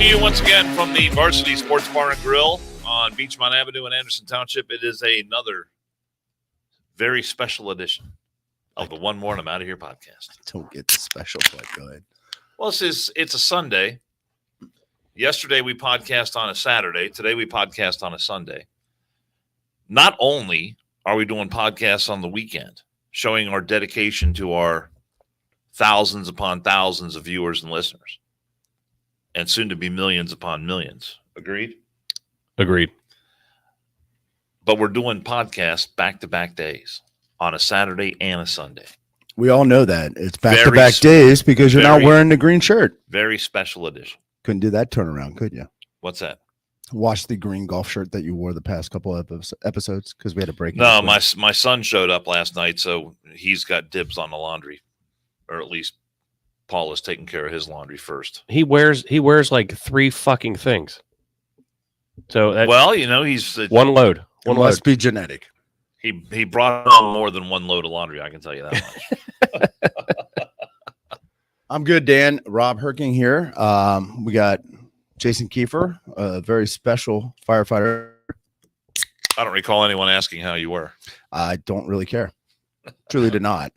to you once again from the Varsity Sports Bar and Grill on Beachmont Avenue in Anderson Township. It is another very special edition of the One More and I'm Out of Here podcast. I don't get the special, but go ahead. Well, it's a Sunday. Yesterday we podcast on a Saturday. Today we podcast on a Sunday. Not only are we doing podcasts on the weekend, showing our dedication to our thousands upon thousands of viewers and listeners, and soon to be millions upon millions. Agreed? Agreed. But we're doing podcasts back-to-back days on a Saturday and a Sunday. We all know that. It's back-to-back days because you're not wearing the green shirt. Very special edition. Couldn't do that turnaround, could you? What's that? Wash the green golf shirt that you wore the past couple of episodes because we had a break. No, my son showed up last night, so he's got dibs on the laundry, or at least Paul is taking care of his laundry first. He wears like 3 fucking things. So he's one load. One must be genetic. He brought on more than one load of laundry. I can tell you that much. I'm good, Dan. Rob Herking here. We got Jason Kiefer, a very special firefighter. I don't recall anyone asking how you were. I don't really care. Truly did not.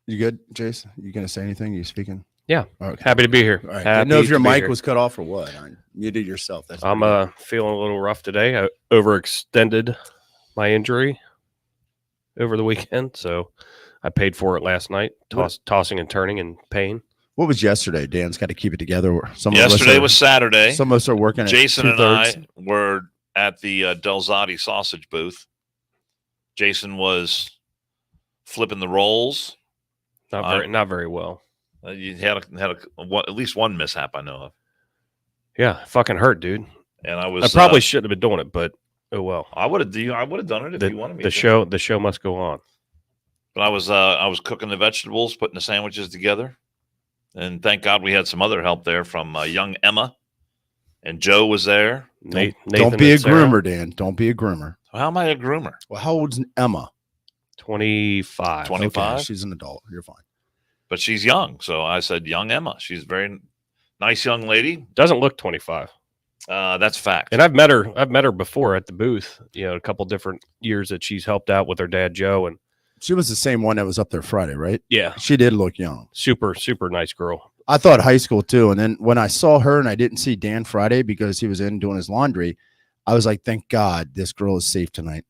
You good, Jason? You going to say anything? You speaking? Yeah. Okay. Happy to be here. All right. I didn't know if your mic was cut off or what. I muted yourself. I'm feeling a little rough today. I overextended my injury over the weekend, so I paid for it last night, tossing and turning in pain. What was yesterday? Dan's got to keep it together. Yesterday was Saturday. Some of us are working at Jason and I were at the Delzati sausage booth. Jason was flipping the rolls. Not very well. You had at least one mishap I know of. Yeah, it fucking hurt, dude. And I probably shouldn't have been doing it, but oh well. I would have done it if you wanted me. The show must go on. But I was cooking the vegetables, putting the sandwiches together, and thank God we had some other help there from young Emma, and Joe was there. Don't be a groomer, Dan. Don't be a groomer. How am I a groomer? Well, how old's Emma? 25. 25. Okay, she's an adult. You're fine. But she's young, so I said young Emma. She's a very nice young lady. Doesn't look 25. That's fact. And I've met her before at the booth. A couple different years that she's helped out with her dad Joe, and she was the same one that was up there Friday, right? Yeah, she did look young. Super, super nice girl. I thought high school too. And then when I saw her and I didn't see Dan Friday because he was in doing his laundry, I was like, thank God this girl is safe tonight.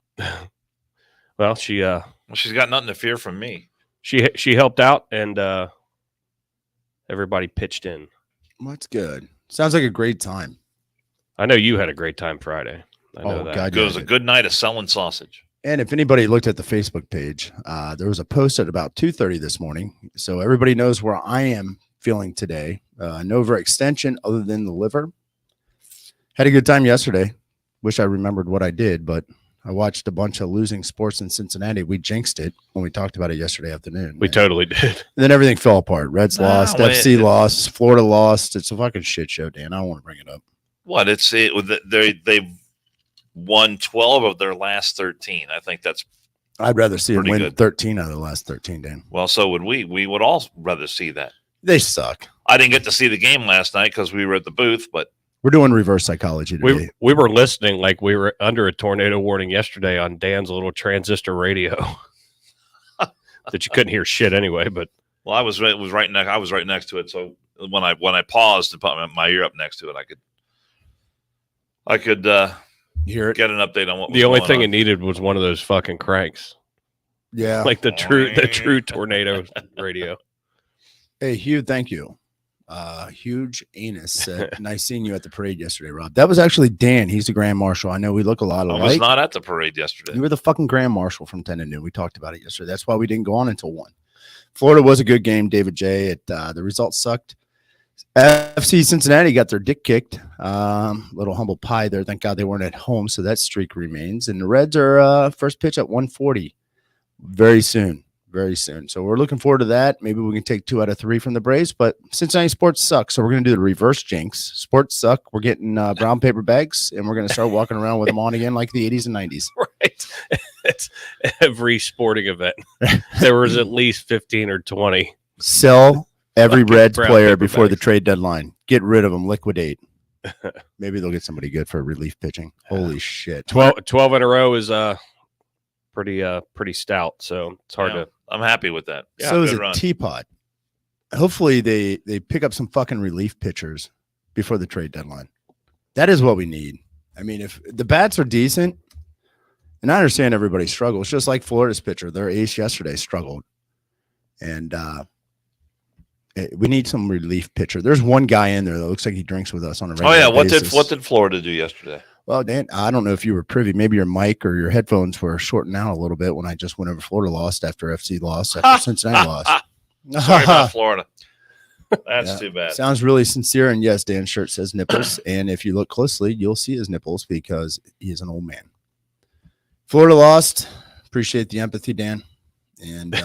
Well, she's got nothing to fear from me. She helped out, and everybody pitched in. Well, that's good. Sounds like a great time. I know you had a great time Friday. I know that. God, it was a good night of selling sausage. And if anybody looked at the Facebook page, there was a post at about 2:30 this morning. So everybody knows where I am feeling today. No overextension other than the liver. Had a good time yesterday. Wish I remembered what I did, but I watched a bunch of losing sports in Cincinnati. We jinxed it when we talked about it yesterday afternoon. We totally did. And then everything fell apart. Reds lost, FC lost, Florida lost. It's a fucking shit show, Dan. I don't want to bring it up. What? They've won 12 of their last 13. I think that's I'd rather see them win good. 13 out of the last 13, Dan. Well, so would we. We would all rather see that. They suck. I didn't get to see the game last night because we were at the booth, but we're doing reverse psychology today. We were listening like we were under a tornado warning yesterday on Dan's little transistor radio that you couldn't hear shit anyway. But I was right next to it, so when I paused and put my ear up next to it, I could hear it. Get an update on what. The only thing it needed was one of those fucking cranks. Yeah, like the true tornado radio. Hey, Hugh, thank you. Huge anus said, nice seeing you at the parade yesterday, Rob. That was actually Dan. He's the Grand Marshal. I know we look a lot alike. I was not at the parade yesterday. You were the fucking Grand Marshal from 10 to noon. We talked about it yesterday. That's why we didn't go on until 1. Florida was a good game, David J. The results sucked. FC Cincinnati got their dick kicked. Little humble pie there. Thank God they weren't at home, so that streak remains. And the Reds are first pitch at 140 very soon. Very soon. So we're looking forward to that. Maybe we can take 2 out of 3 from the Braves, but Cincinnati sports suck. So we're going to do the reverse jinx. Sports suck. We're getting brown paper bags, and we're going to start walking around with them on again like the 80s and 90s. Right. It's every sporting event. There was at least 15 or 20. Sell every Fucking Reds brown player paper before the bags. trade deadline. Get rid of them. Liquidate. Maybe they'll get somebody good for relief pitching. Holy shit. 12 in a row is pretty stout. So it's hard Yeah, to. I'm happy with that. Yeah, So is good a run. teapot. Hopefully they pick up some fucking relief pitchers before the trade deadline. That is what we need. I mean, if the bats are decent, and I understand everybody struggles, just like Florida's pitcher, their ace yesterday struggled. And we need some relief pitcher. There's one guy in there that looks like he drinks with us on a regular Oh yeah, basis. what did Florida do yesterday? Well, Dan, I don't know if you were privy. Maybe your mic or your headphones were shorting out a little bit when I just went over Florida lost after FC lost after Cincinnati lost. Sorry about Florida. That's Yeah. too bad. Sounds really sincere. And yes, Dan's shirt says nipples. And if you look closely, you'll see his nipples because he is an old man. Florida lost. Appreciate the empathy, Dan. And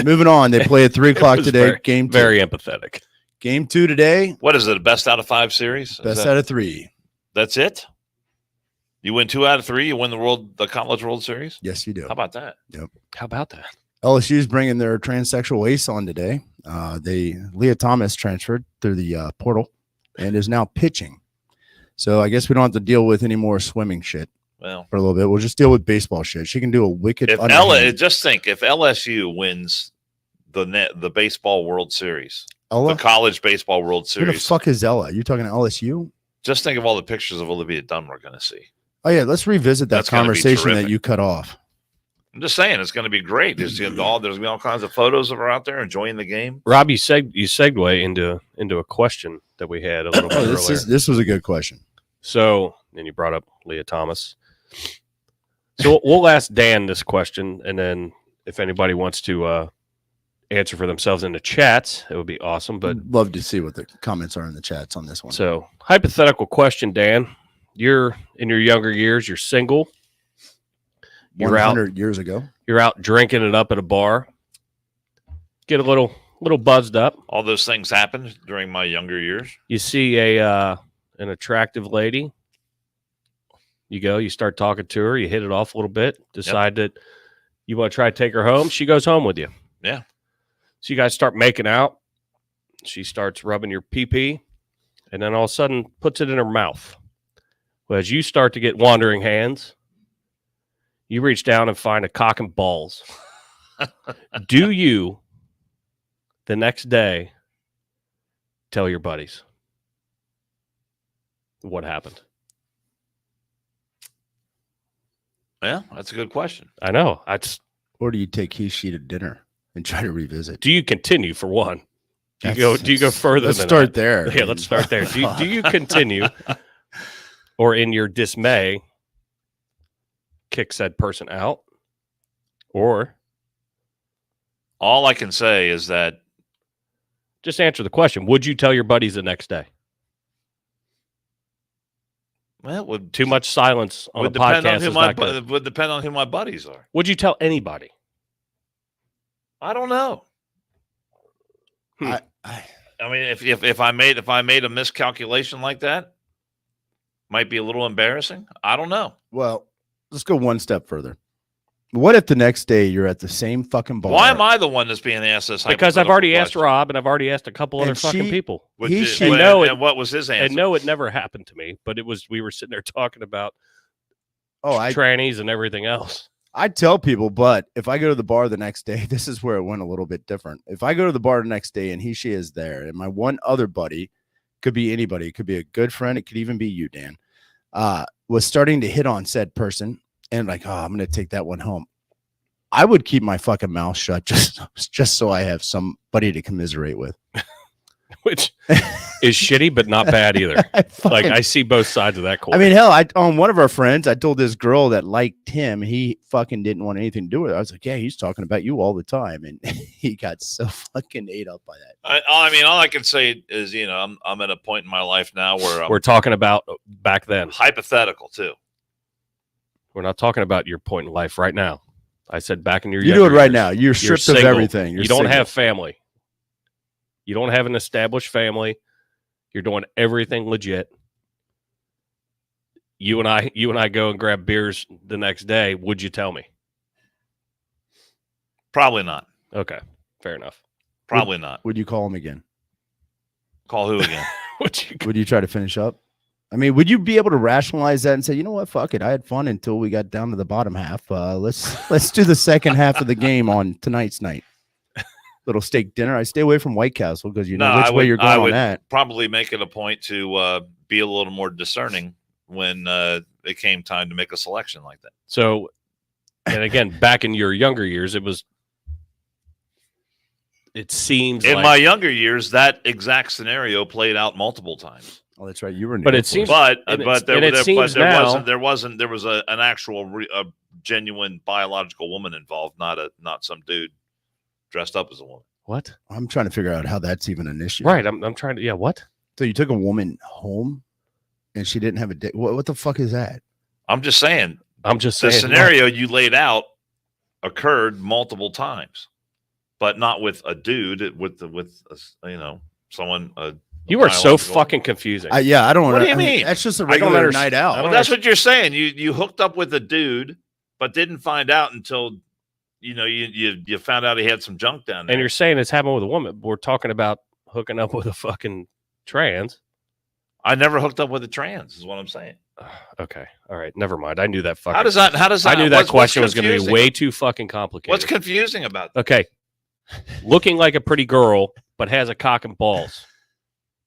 moving on, they play at 3 o'clock was today. very- Game 2. Very empathetic. Game 2 today. What is it? A best out of 5 series? Is Best that- out of 3. That's it. You win 2 out of 3. You win the College World Series. Yes, you do. How about that? How about that? LSU's bringing their transsexual ace on today. Leah Thomas transferred through the portal and is now pitching. So I guess we don't have to deal with any more swimming shit Well, for a little bit. We'll just deal with baseball shit. She can do a wicked. if underhand. just think if LSU wins the baseball World Series, Ella, the College Baseball World who the Series, fuck is Ella? You talking to LSU? just think of all the pictures of Olivia Dunn we're going to see. Oh yeah, let's revisit that That's gonna be conversation that terrific. you cut off. I'm just saying it's going to be great. There's going to be all kinds of photos of her out there enjoying the game. Rob, you segue into a question that we had a little bit Oh, earlier. this was a good question. So, and you brought up Leah Thomas. So we'll ask Dan this question, and then if anybody wants to answer for themselves in the chats, it would be awesome. But Love to see what the comments are in the chats on this one. so, hypothetical question, Dan. You're in your younger years. You're single. You're out. 100 years ago. You're out drinking it up at a bar. Get a little buzzed up. All those things happened during my younger years. You see an attractive lady. You start talking to her. You hit it off a little bit. Decide that you want to try to take her home. She goes home with you. Yeah. So you guys start making out. She starts rubbing your pee-pee, and then all of a sudden puts it in her mouth. Well, as you start to get wandering hands, you reach down and find a cock and balls. Do you, the next day, tell your buddies what happened? Yeah, that's a good question. I know. Or do you take his sheet at dinner and try to revisit? Do you continue for one? Do you go further? Let's than start that? there. Yeah, let's start there. Do you continue, or in your dismay, kick said person out, or All I can say is that just answer the question? Would you tell your buddies the next day? well, it would Too much silence on would a depend on podcast who is my not good. would depend on who my buddies are. Would you tell anybody? I don't know. I, I mean, if I made a miscalculation like that, might be a little embarrassing. I don't know. well, let's go one step further. What if the next day you're at the same fucking bar? Why am I the one that's being asked this? Because I've hypothetical already asked question? Rob, and I've already asked a couple other And fucking she- people. Which He- is- she- and, know and what was his answer? And no, it never happened to me. But we were sitting there talking about I trannies and everything else. tell people, but if I go to the bar the next day, this is where it went a little bit different. If I go to the bar the next day and she is there, and my one other buddy, could be anybody, it could be a good friend, it could even be you, Dan, was starting to hit on said person, and like, oh, I'm gonna take that one home. I would keep my fucking mouth shut just so I have somebody to commiserate with. Which is shitty, but not bad either. Like I see both sides of that coin. I mean, hell, on one of our friends, I told this girl that liked him, he fucking didn't want anything to do with it. I was like, yeah, he's talking about you all the time, and he got so fucking ate up by that. I mean, all I can say is, I'm at a point in my life now where I'm we're talking about back then. hypothetical too. We're not talking about your point in life right now. I said back in your You do it younger right years. now. You're You're stripped of single. everything. You don't have family. You don't have an established family. You're doing everything legit. You and I go and grab beers the next day. Would you tell me? Probably not. Okay, fair enough. Probably not. Would you call him again? Call who again? Would you try to finish up? I mean, would you be able to rationalize that and say, you know what, fuck it, I had fun until we got down to the bottom half. Let's do the second half of the game on tonight's night. Little steak dinner. I stay away from White Castle because you know which way you're going on that. Probably make it a point to be a little more discerning when it came time to make a selection like that. So, and again, back in your younger years, it seems in like, my younger years that exact scenario played out multiple times. Oh, that's right. You were, but it seems, but there was an actual a genuine biological woman involved, not some dude dressed up as a woman. What? I'm trying to figure out how that's even an issue. Right. I'm trying to. Yeah. What? So you took a woman home, and she didn't have a dick. What the fuck is that? I'm just saying. The Scenario you laid out occurred multiple times, but not with a dude. With someone. You are so fucking confusing. I don't. What do you mean? That's just a regular night out. Well, that's what you're saying. You hooked up with a dude, but didn't find out until you found out he had some junk down there. And you're saying it's happened with a woman. We're talking about hooking up with a fucking trans. I never hooked up with a trans, is what I'm saying. Okay. All right. Never mind. I knew that fucking. How does that? I knew that question was going to be way too fucking complicated. What's confusing about that? Okay. Looking like a pretty girl, but has a cock and balls.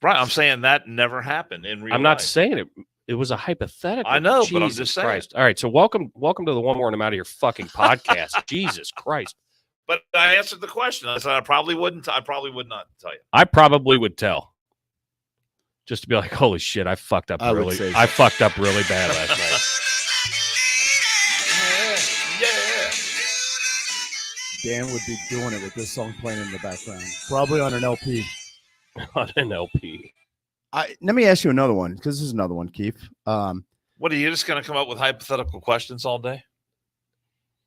Right. I'm saying that never happened in real life. I'm not saying it. It was a hypothetical. I know, Jesus but I'm just saying. Christ. All right. So welcome to the One More and I'm out of your fucking podcast. Jesus Christ. But I answered the question. I said I probably would not tell you. I probably would tell. Just to be like, holy shit, I fucked up really bad last night. Dan would be doing it with this song playing in the background. Probably on an LP. On an LP. Let me ask you another one, because this is another one, Keith. What are you just going to come up with hypothetical questions all day?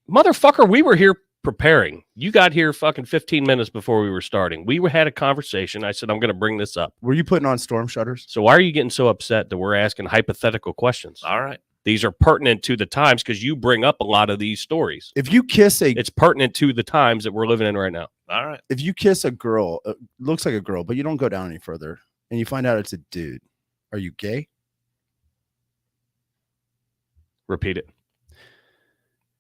Motherfucker, we were here preparing. You got here fucking 15 minutes before we were starting. We had a conversation. I said, I'm going to bring this up. Were you putting on storm shutters? So why are you getting so upset that we're asking hypothetical questions? All right. These are pertinent to the times because you bring up a lot of these stories. If you kiss it's pertinent to the times that we're living in right now. All right. If you kiss a girl, looks like a girl, but you don't go down any further, and you find out it's a dude, are you gay? Repeat it.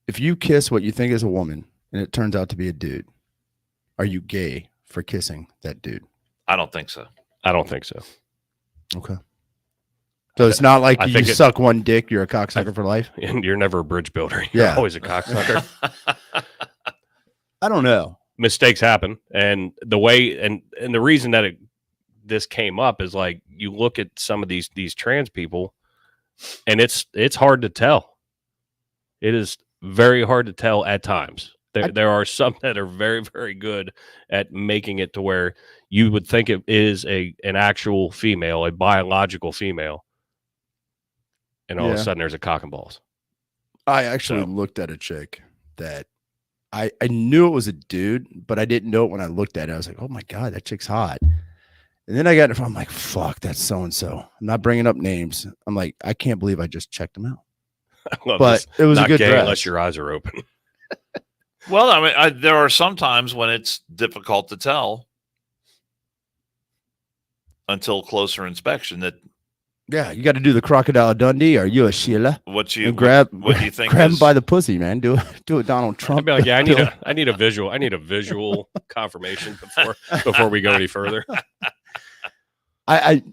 If you kiss what you think is a woman and it turns out to be a dude, are you gay for kissing that dude? I don't think so. I don't think so. Okay. So it's not like you suck one dick, you're a cocksucker for life? And you're never a bridge builder. You're always a cocksucker. I don't know. Mistakes happen. And the way and the reason that this came up is like you look at some of these trans people and it's hard to tell. It is very hard to tell at times. There are some that are very, very good at making it to where you would think it is an actual female, a biological female. And all of a sudden there's a cock and balls. I actually looked at a chick that I knew it was a dude, but I didn't know it when I looked at it. I was like, oh my God, that chick's hot. And then I got it. I'm like, fuck, that's so-and-so. I'm not bringing up names. I'm like, I can't believe I just checked them out. But it was a good dress. Unless your eyes are open. Well, I mean, there are some times when it's difficult to tell until closer inspection that. Yeah, you got to do the Crocodile Dundee. Are you a Sheila? What do you think? Grab him by the pussy, man. Do it, Donald Trump. I'd be like, yeah, I need a visual. I need a visual confirmation before we go any further.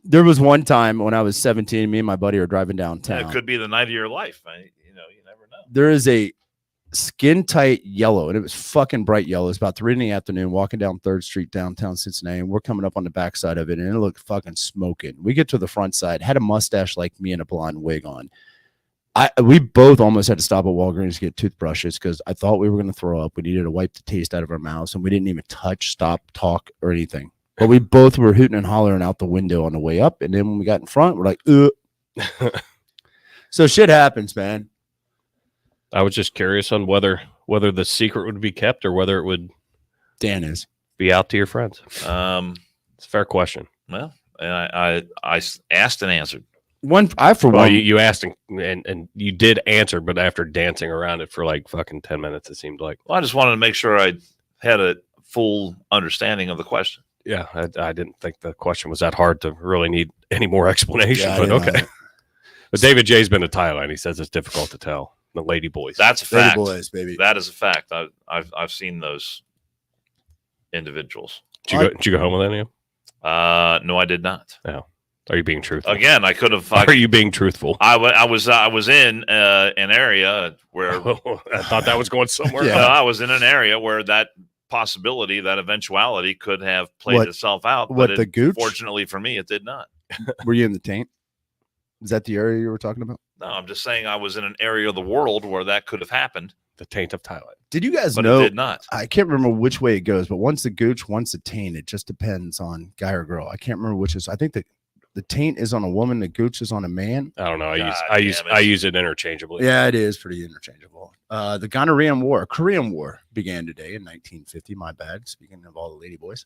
There was one time when I was 17, me and my buddy were driving downtown. Yeah, it could be the night of your life. You never know. There is a skin tight yellow, and it was fucking bright yellow. It's about 3 p.m. walking down 3rd Street downtown Cincinnati, and we're coming up on the backside of it, and it looked fucking smoking. We get to the front side, had a mustache like me and a blonde wig on. We both almost had to stop at Walgreens to get toothbrushes because I thought we were going to throw up. We needed to wipe the taste out of our mouths, and we didn't even touch, stop, talk, or anything. But we both were hooting and hollering out the window on the way up, and then when we got in front, we're like, ugh. So shit happens, man. I was just curious on whether the secret would be kept or whether it would be out to your friends. It's a fair question. Well, and I asked and answered. You asked and you did answer, but after dancing around it for like fucking 10 minutes, it seemed like. Well, I just wanted to make sure I had a full understanding of the question. Yeah, I didn't think the question was that hard to really need any more explanation, Yeah, but yeah. okay. But David J's been to Thailand. He says it's difficult to tell the lady boys. That's a Lady fact. boys, baby. That is a fact. I've seen those individuals. Did you go home with any of them? No, I did not. Are you being truthful? Again, I could have. Are you being truthful? I was in an area where I thought that was going somewhere. Yeah. I was in an area where that possibility, that eventuality, could have played What- itself out. what, but the gooch? Fortunately for me, it did not. Were you in the taint? Is that the area you were talking about? No, I'm just saying I was in an area of the world where that could have happened, The taint of Thailand. Did you guys but know? it did not. I can't remember which way it goes, but once the gooch, once the taint, it just depends on guy or girl. I can't remember which is. I think the taint is on a woman, the gooch is on a man. I don't know. God I use damn it. I use it interchangeably. Yeah, it is pretty interchangeable. The Gonorrhean War, Korean War, began today in 1950. My bad. Speaking of all the ladyboys.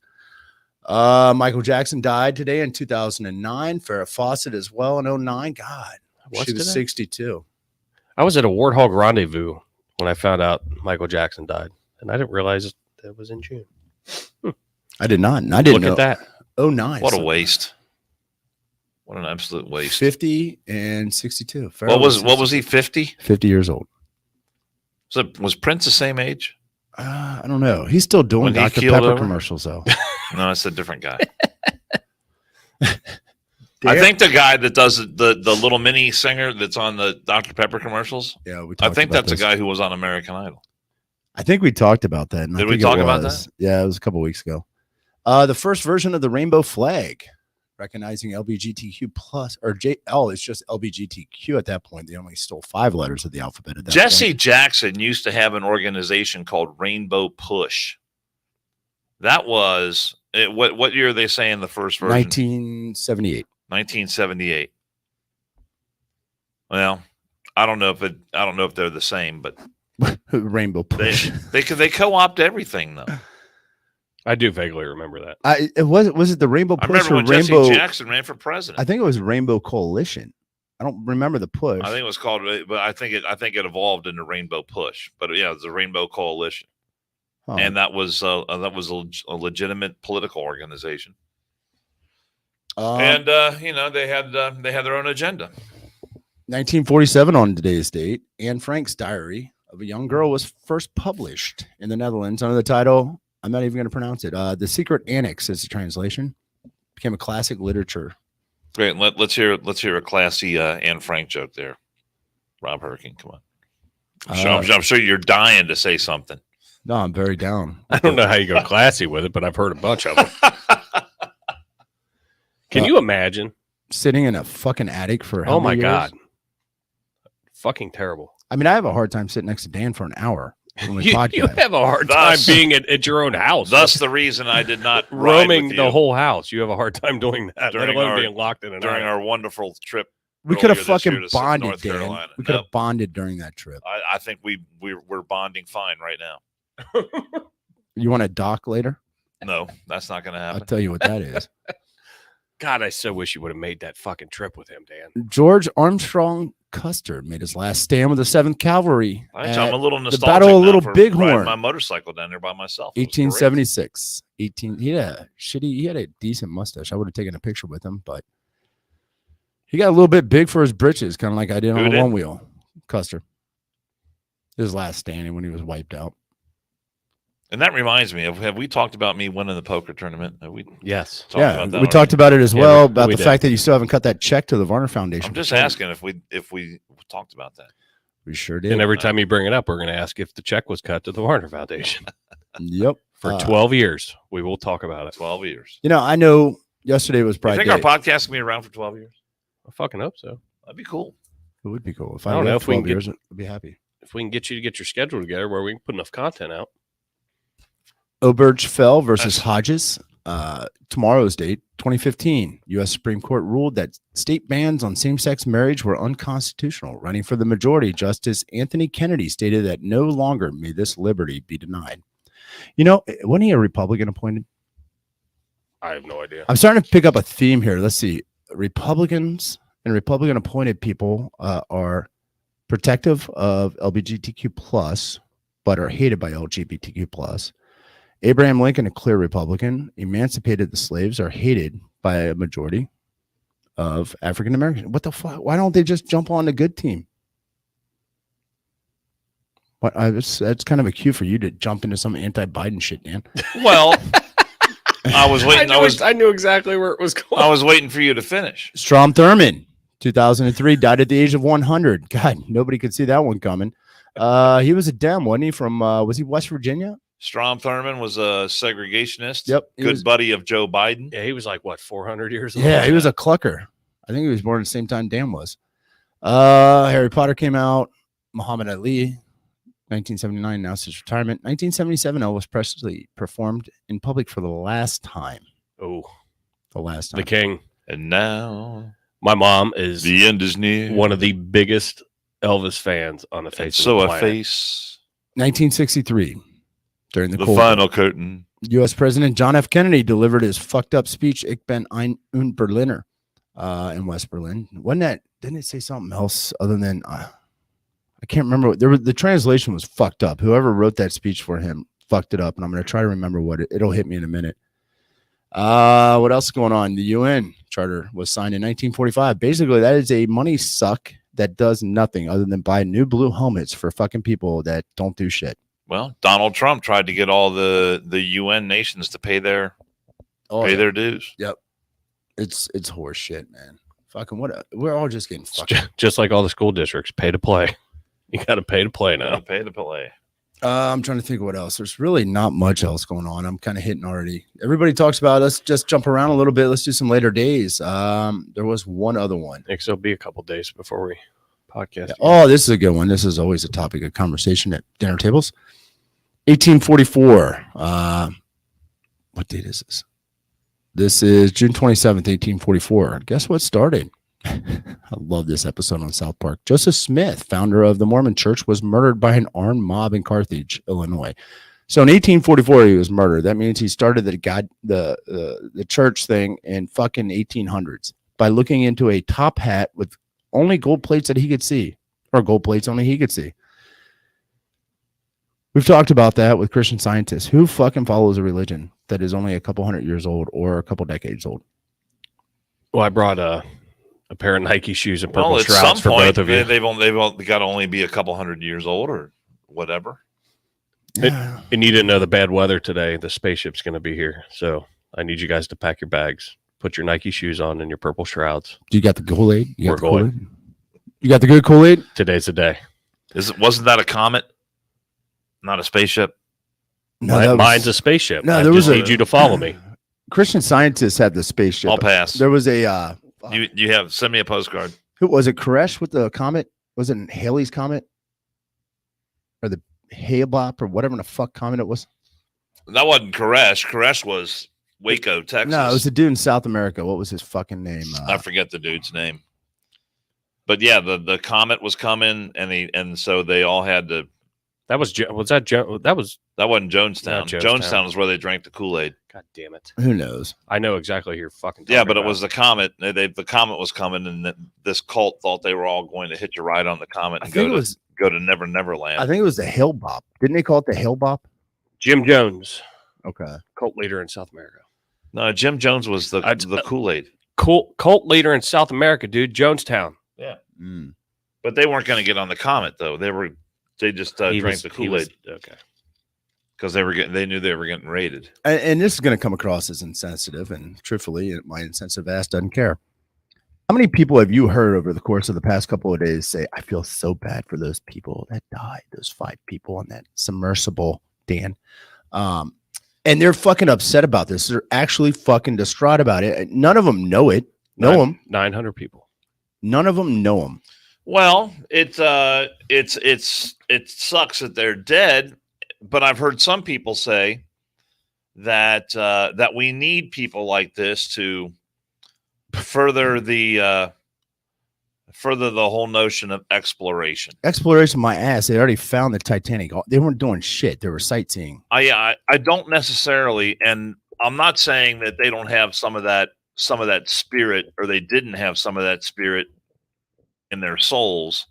Michael Jackson died today in 2009. Farrah Fawcett as well in 2009. God, What's she was today? 62. I was at a Warthog rendezvous when I found out Michael Jackson died, and I didn't realize it was in June. I did not. And I didn't Look know. at that. 09. What a so waste! What an absolute waste. 50 and 62. Farrah What was 60 he? 50? 50 years old. Was Prince the same age? I don't know. He's still doing When he Dr. keeled Pepper over? commercials, though. No, it's a different guy. I think the guy that does the little mini singer that's on the Dr. Pepper commercials. Yeah, we I talked think about that's a this. guy who was on American Idol. I think we talked about that. and I Did we think it talk about was. Yeah, it was a couple weeks ago. The first version of the rainbow flag, recognizing LGBTQ plus or it's just LGBTQ at that point. They only stole 5 letters of the alphabet at that Jesse point. Jackson used to have an organization called Rainbow Push. That was what year are they saying the first version? 1978. 1978. Well, I don't know if they're the same, but Rainbow they push. they co-opt everything though. I do vaguely remember that. It was it the Rainbow I Push remember or when Rainbow? Jesse Jackson ran for president. I think it was Rainbow Coalition. I don't remember the push. I think it was called, but I think it evolved into Rainbow Push. But yeah, it was the Rainbow Coalition, Huh. and that was a legitimate political organization. And they had their own agenda. 1947 on today's date, Anne Frank's Diary of a Young Girl was first published in the Netherlands under the title, I'm not even going to pronounce it, The Secret Annex is the translation. Became a classic literature. Great. Let's hear a classy Anne Frank joke there. Rob Herking, come on. I'm sure you're dying to say something. No, I'm very down. I don't know how you go classy with it, but I've heard a bunch of them. Can you imagine? Sitting in a fucking attic for how Oh my many years? God. Fucking terrible. I mean, I have a hard time sitting next to Dan for an hour when we You podcast. have a hard time Thus- being at your own house. Thus, the reason I did not ride roaming with the you whole house. You have a hard time doing that. Let During alone our- being locked in an during attic. our wonderful trip. We could have earlier this year fucking to bonded, North Dan. Carolina. We could have No. bonded during that trip. I think we're bonding fine right now. You want to dock later? No, that's not going to I'll happen. tell you what that is. God, I so wish you would have made that fucking trip with him, Dan. George Armstrong Custer made his last stand with the 7th Cavalry. I'm a little nostalgic. Battle of now Little for Bighorn. riding my motorcycle down there by myself. It was great. 1876. He had a decent mustache. I would have taken a picture with him, but he got a little bit big for his britches, kind of like I did Who on a did? one wheel. Custer. His last standing when he was wiped out. And that reminds me of, have we talked about me winning the poker tournament? Have we Yes. talked Yeah, about that we talked already? about it as Yeah, well, we about the did. fact that you still haven't cut that check to the Varner Foundation. I'm just asking if we talked about that. We sure did. And every time you bring it up, we're going to ask if the check was cut to the Warner Foundation. Yep. For 12 years, we will talk about it. 12 years. I know yesterday was You Pride think Day. our podcast can be around for 12 years? I fucking hope so. That'd be cool. It would be cool. If I I don't know lived if we can 12 years, I'd be happy. If we can get you to get your schedule together where we can put enough content out. Obergefell versus That's- Hodges. Tomorrow's date, 2015. U.S. Supreme Court ruled that state bans on same-sex marriage were unconstitutional. Running for the majority, Justice Anthony Kennedy stated that no longer may this liberty be denied. Wasn't he a Republican appointed? I have no idea. I'm starting to pick up a theme here. Let's see. Republicans and Republican appointed people are protective of LGBTQ plus, but are hated by LGBTQ plus. Abraham Lincoln, a clear Republican, emancipated the slaves, are hated by a majority of African Americans. What the fuck? Why don't they just jump on the good team? That's kind of a cue for you to jump into some anti-Biden shit, Dan. Well, I was waiting. I knew exactly where it was going. I was waiting for you to finish. Strom Thurmond, 2003, died at the age of 100. God, nobody could see that one coming. He was a Dem, wasn't he? From was he West Virginia? Strom Thurmond was a segregationist. Yep, he Good was- buddy of Joe Biden. Yeah, he was like, what, 400 years old? Yeah, he was a clucker. I think he was born at the same time Dan was. Harry Potter came out. Muhammad Ali, 1979, announced his retirement. 1977, Elvis Presley performed in public for the last time. Oh, The last time. the king. And now My mom is the end is near. one of the biggest Elvis fans on the and face of so the I planet. face 1963, during the the Cold War. final curtain. U.S. President John F. Kennedy delivered his fucked up speech, Ich bin ein Berliner, in West Berlin. Didn't it say something else other than, I can't remember. The translation was fucked up. Whoever wrote that speech for him fucked it up, and I'm going to try to remember what it'll hit me in a minute. What else is going on? The UN Charter was signed in 1945. Basically, that is a money suck that does nothing other than buy new blue helmets for fucking people that don't do shit. Well, Donald Trump tried to get all the UN nations to pay their dues. It's horse shit, man. Fucking we're all just getting It's fucking. just like all the school districts, pay to play. You got to pay to play Gotta now. pay to play. I'm trying to think of what else. There's really not much else going on. I'm kind of hitting already. Everybody talks about, let's just jump around a little bit. Let's do some later days. There was one other one. Next, it'll be a couple days before we podcast. Oh, this is a good one. This is always a topic of conversation at dinner tables. 1844. What date is this? This is June 27th, 1844. Guess what started? I love this episode on South Park. Joseph Smith, founder of the Mormon Church, was murdered by an armed mob in Carthage, Illinois. So in 1844, he was murdered. That means he started the church thing in fucking 1800s by looking into a top hat with only gold plates that he could see, or gold plates only he could see. We've talked about that with Christian Scientists. Who fucking follows a religion that is only a couple hundred years old or a couple decades old? Well, I brought a pair of Nike shoes and purple Well, at some shrouds for point, both of you. they've only got to only be a couple hundred years old or whatever. Yeah. And you didn't know the bad weather today. The spaceship's going to be here. So I need you guys to pack your bags, put your Nike shoes on and your purple shrouds. You got the Kool-Aid? You We're got the Kool-Aid? You got the good Kool-Aid? Today's the day. Wasn't that a comet? Not a spaceship? No, that was- Mine's a spaceship. No, I there just was a- need you to follow me. Christian Scientists had the spaceship. I'll pass. There was a You have send me a postcard. who was it? Koresh with the comet? Was it Haley's comet or the Hale-Bopp or whatever the fuck comet it was? That wasn't Koresh. Koresh was Waco, Texas. No, it was a dude in South America. What was his fucking name? I forget the dude's name. But yeah, the comet was coming, and so they all had to. That was that was That wasn't Jonestown. Not Jonestown. Jonestown is where they drank the Kool-Aid. God damn it. Who knows? I know exactly who you're fucking Yeah, talking but it about. was the comet. The comet was coming, and this cult thought they were all going to hitch a ride on the comet I and think it was. go to Never Never Land. I think it was the Hale-Bopp. Didn't they call it the Hale-Bopp? Jim Jones, Okay. cult leader in South America. No, Jim Jones was the Kool-Aid. Cult leader in South America, dude. Jonestown. Yeah, Mm. but they weren't going to get on the comet though. They just He drank was- the he was- Kool-Aid Okay. because they knew they were getting raided. And this is going to come across as insensitive, and truthfully, my insensitive ass doesn't care. How many people have you heard over the course of the past couple of days say, I feel so bad for those people that died, those 5 people on that submersible, Dan? And they're fucking upset about this. They're actually fucking distraught about it. None of them know it. Know them. 900 people. None of them know them. Well, it sucks that they're dead, but I've heard some people say that that we need people like this to further the whole notion of exploration. Exploration, my ass. They already found the Titanic. They weren't doing shit. They were sightseeing. I don't necessarily, and I'm not saying that they don't have some of that spirit, or they didn't have some of that spirit in their souls,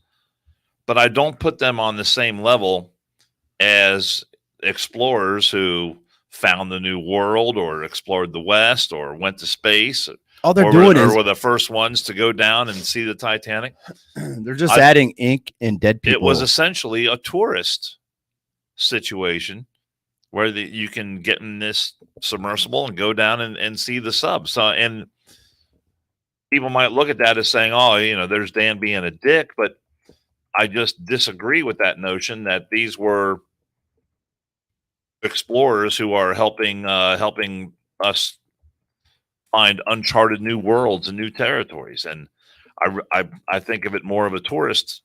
but I don't put them on the same level as explorers who found the new world or explored the West or went to space. All they're or doing were, is or were the first ones to go down and see the Titanic. they're just adding ink and dead people. It was essentially a tourist situation where you can get in this submersible and go down and see the sub. So, and people might look at that as saying, oh, there's Dan being a dick, but I just disagree with that notion that these were explorers who are helping us find uncharted new worlds and new territories. And I think of it more of a tourist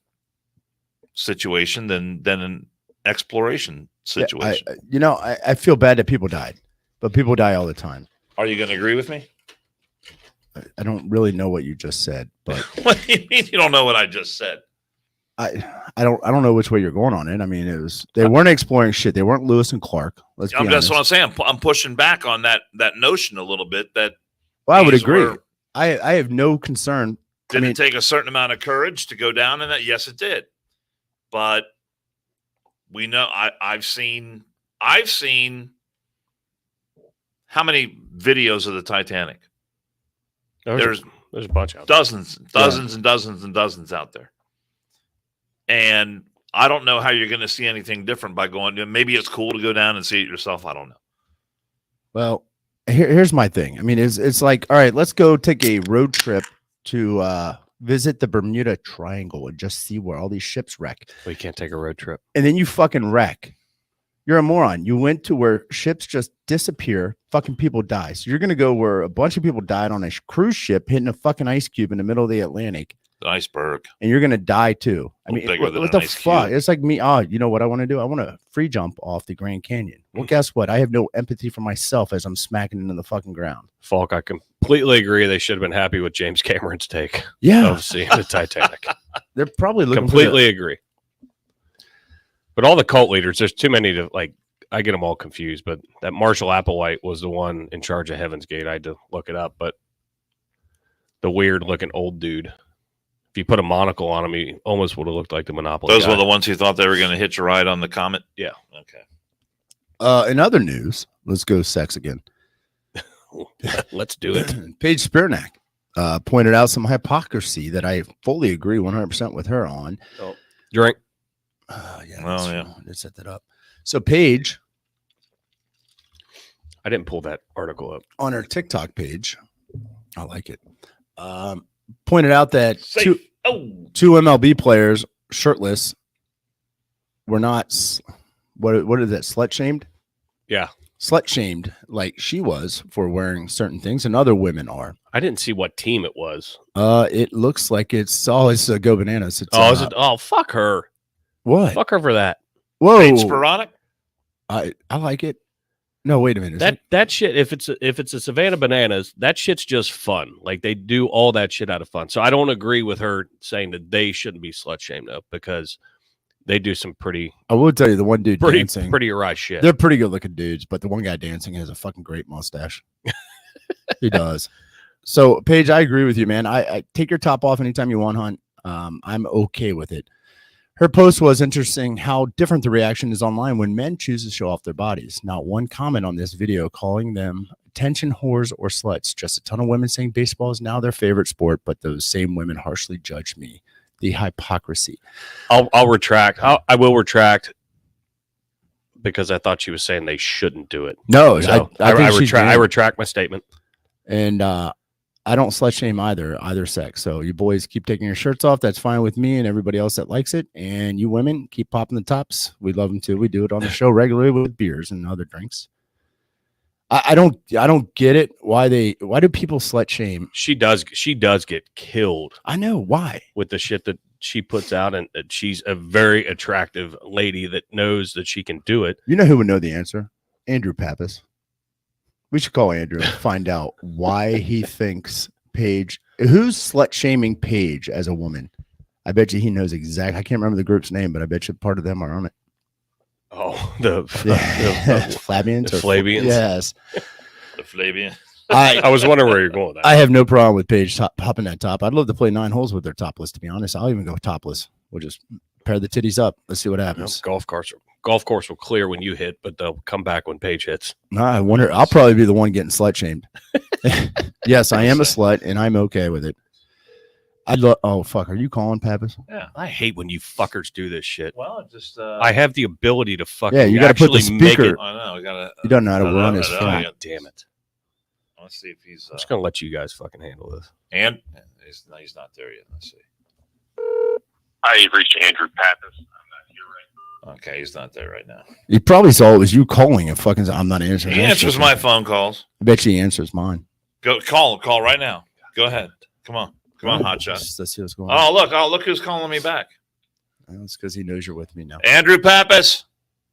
situation than an exploration situation. I feel bad that people died, but people die all the time. Are you going to agree with me? I don't really know what you just said, but what do you mean you don't know what I just said? I don't know which way you're going on it. I mean, they weren't exploring shit. They weren't Lewis and Clark. That's what I'm saying. I'm pushing back on that notion a little bit. That I would agree. I have no concern. Did it take a certain amount of courage to go down in that? Yes, it did. But we know I've seen how many videos of the Titanic? There's a bunch out there. Dozens and dozens and dozens out there. And I don't know how you're going to see anything different by going to. Maybe it's cool to go down and see it yourself. I don't know. Well, here's my thing. I mean, it's like, all right, let's go take a road trip to visit the Bermuda Triangle and just see where all these ships wreck. We can't take a road trip. And then you fucking wreck. You're a moron. You went to where ships just disappear. Fucking people die. So you're going to go where a bunch of people died on a cruise ship hitting a fucking ice cube in the middle of the Atlantic. The iceberg. And you're going to die too. I mean, what the fuck? Cube. It's like me. Oh, you know what I want to do? I want to free jump off the Grand Canyon. Well, guess what? I have no empathy for myself as I'm smacking into the fucking ground. Falk, I completely agree. They should have been happy with James Cameron's take of seeing the Titanic. They're probably looking completely agree. But all the cult leaders, there's too many to like. I get them all confused. But that Marshall Applewhite was the one in charge of Heaven's Gate. I had to look it up. But the weird looking old dude. If you put a monocle on him, he almost would have looked like the Monopoly Those guy. were the ones who thought they were going to hitch a ride on the Comet? Yeah. Okay. In other news, let's go sex again. Let's do it. Paige Spiranac pointed out some hypocrisy that I fully agree 100% with her on. Oh, drink. Let's set that up. So Paige, I didn't pull that article up. On her TikTok page, I like it, pointed out that two MLB players shirtless were not, what is that, slut shamed? Yeah. Slut shamed like she was for wearing certain things, and other women are. I didn't see what team it was. It looks like it's Go Bananas. It's, is it? Oh, fuck her. What? Fuck her for that. Whoa. Paige Spiranac? I like it. No, wait a minute. That shit, if it's a Savannah Bananas, that shit's just fun. Like they do all that shit out of fun. So I don't agree with her saying that they shouldn't be slut shamed though, because they do some pretty. I will tell you, the one dude dancing, pretty right shit. They're pretty good looking dudes, but the one guy dancing has a fucking great mustache. He does. So Paige, I agree with you, man. I take your top off anytime you want, Hunt. I'm okay with it. Her post was interesting how different the reaction is online when men choose to show off their bodies. Not one comment on this video calling them attention whores or sluts. Just a ton of women saying baseball is now their favorite sport, but those same women harshly judge me. The hypocrisy. I'll retract. I will retract because I thought she was saying they shouldn't do it. No, so I retract my statement. And I don't slut shame either sex. So you boys keep taking your shirts off. That's fine with me and everybody else that likes it. And you women keep popping the tops. We love them too. We do it on the show regularly with beers and other drinks. I don't get it. Why do people slut shame? She does get killed. I know why with the shit that she puts out, and she's a very attractive lady that knows that she can do it. You know who would know the answer? Andrew Pappas. We should call Andrew and find out why he thinks Paige. Who's slut shaming Paige as a woman? I bet you he knows exactly. I can't remember the group's name, but I bet you part of them are on it. Oh, the Flabians or Flabians. Yes, the Flabian. I was wondering where you're going with that. I have no problem with Paige popping that top. I'd love to play 9 holes with her topless. To be honest, I'll even go topless. We'll just pair the titties up. Let's see what happens. Golf carts golf course will clear when you hit, but they'll come back when Paige hits. I wonder. I'll probably be the one getting slut shamed. Yes, I am a slut, and I'm okay with it. I'd love. Oh fuck, are you calling, Pappas? Yeah. I hate when you fuckers do this shit. Well, it just. I have the ability to fucking Yeah, you gotta put the actually make speaker- it. I know. We gotta. He doesn't know how to run his I know, phone. yeah. God damn it! Let's see if he's. I'm just gonna let you guys fucking handle this. And he's not there yet. Let's see. Hi, you've reached Andrew Pappas. I'm not here right Okay, he's not there right now. He probably saw it was you calling and fucking. I'm not answering. He answers my phone calls. I bet he answers mine. Go call right now. Go ahead. Come on, hotshot. Let's see what's going on. Oh look who's calling me back. It's because he knows you're with me now. Andrew Pappas.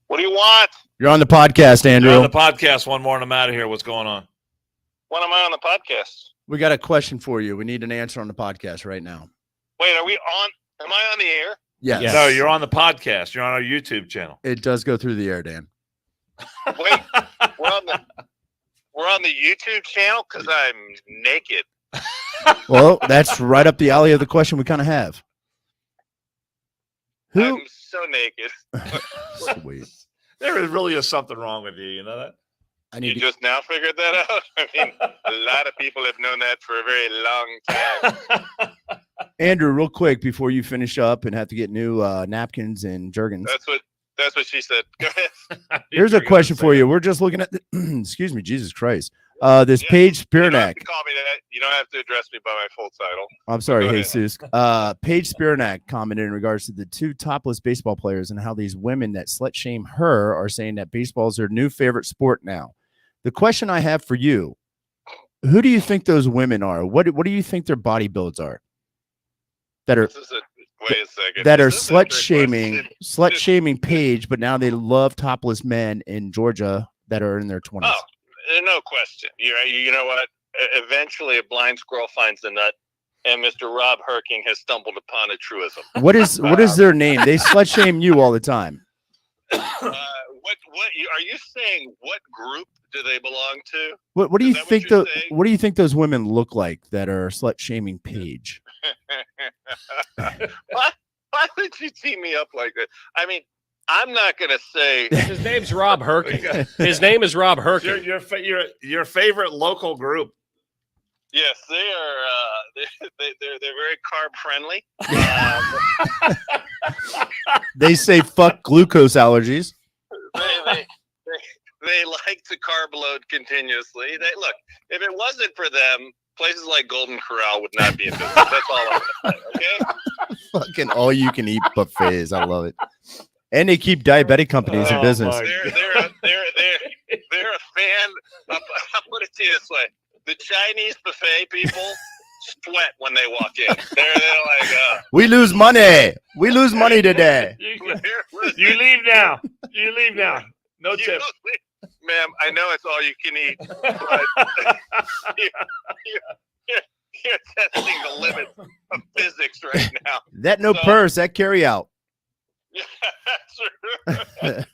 What do you want? You're on the podcast, Andrew. You're on the podcast. One more and I'm out of here. What's going on? When am I on the podcast? We got a question for you. We need an answer on the podcast right now. Wait, are we on? Am I on the air? Yes. Yes. No, you're on the podcast. You're on our YouTube channel. It does go through the air, Dan. Wait, we're on the YouTube channel because I'm naked. Well, that's right up the alley of the question we kind of have. Who? I'm so naked. Sweet. There is really is something wrong with you. You know that? I You need to. just now figured that out? I mean, a lot of people have known that for a very long time. Andrew, real quick before you finish up and have to get new napkins and Jergens. That's what she said. Go ahead. Here's a question for you. We're just looking at the, excuse me, Jesus Christ. This Yeah, Paige You don't have Spiranac. to call me that. You don't have to address me by my full title. I'm sorry, Go ahead. Jesus. Paige Spiranac commented in regards to the two topless baseball players and how these women that slut shame her are saying that baseball is their new favorite sport now. The question I have for you: who do you think those women are? What do you think their body builds are? That are Wait a second. that are This is a trick slut shaming Paige, but now they love topless men in Georgia that are in their 20s. Oh, no question. You know what? Eventually, a blind squirrel finds the nut, and Mr. Rob Herking has stumbled upon a truism. What is their name? They slut shame you all the time. What are you saying? What group do they belong to? What do Is you that what think you're saying? what do you think those women look like that are slut shaming Paige? Why would you tee me up like that? I mean, I'm not going to say. His name's Rob Herking. His name is Rob Herking. Your favorite local group. Yes, they are. They're very carb friendly. They say fuck glucose allergies. They like to carb load continuously. They look. If it wasn't for them, places like Golden Corral would not be in business. That's all I'm going to say. Okay. Fucking all you can eat buffets. I love it. And they keep diabetic companies in Oh, business. my They're a fan. I'll put it to you this way: the Chinese buffet people sweat when they walk in. They're like, We lose money. We lose money today. You leave now. You leave now. No tip. Ma'am, I know it's all you can eat, but you're testing the limits of physics right now. That no So- purse. That carry out. Yeah, that's true. But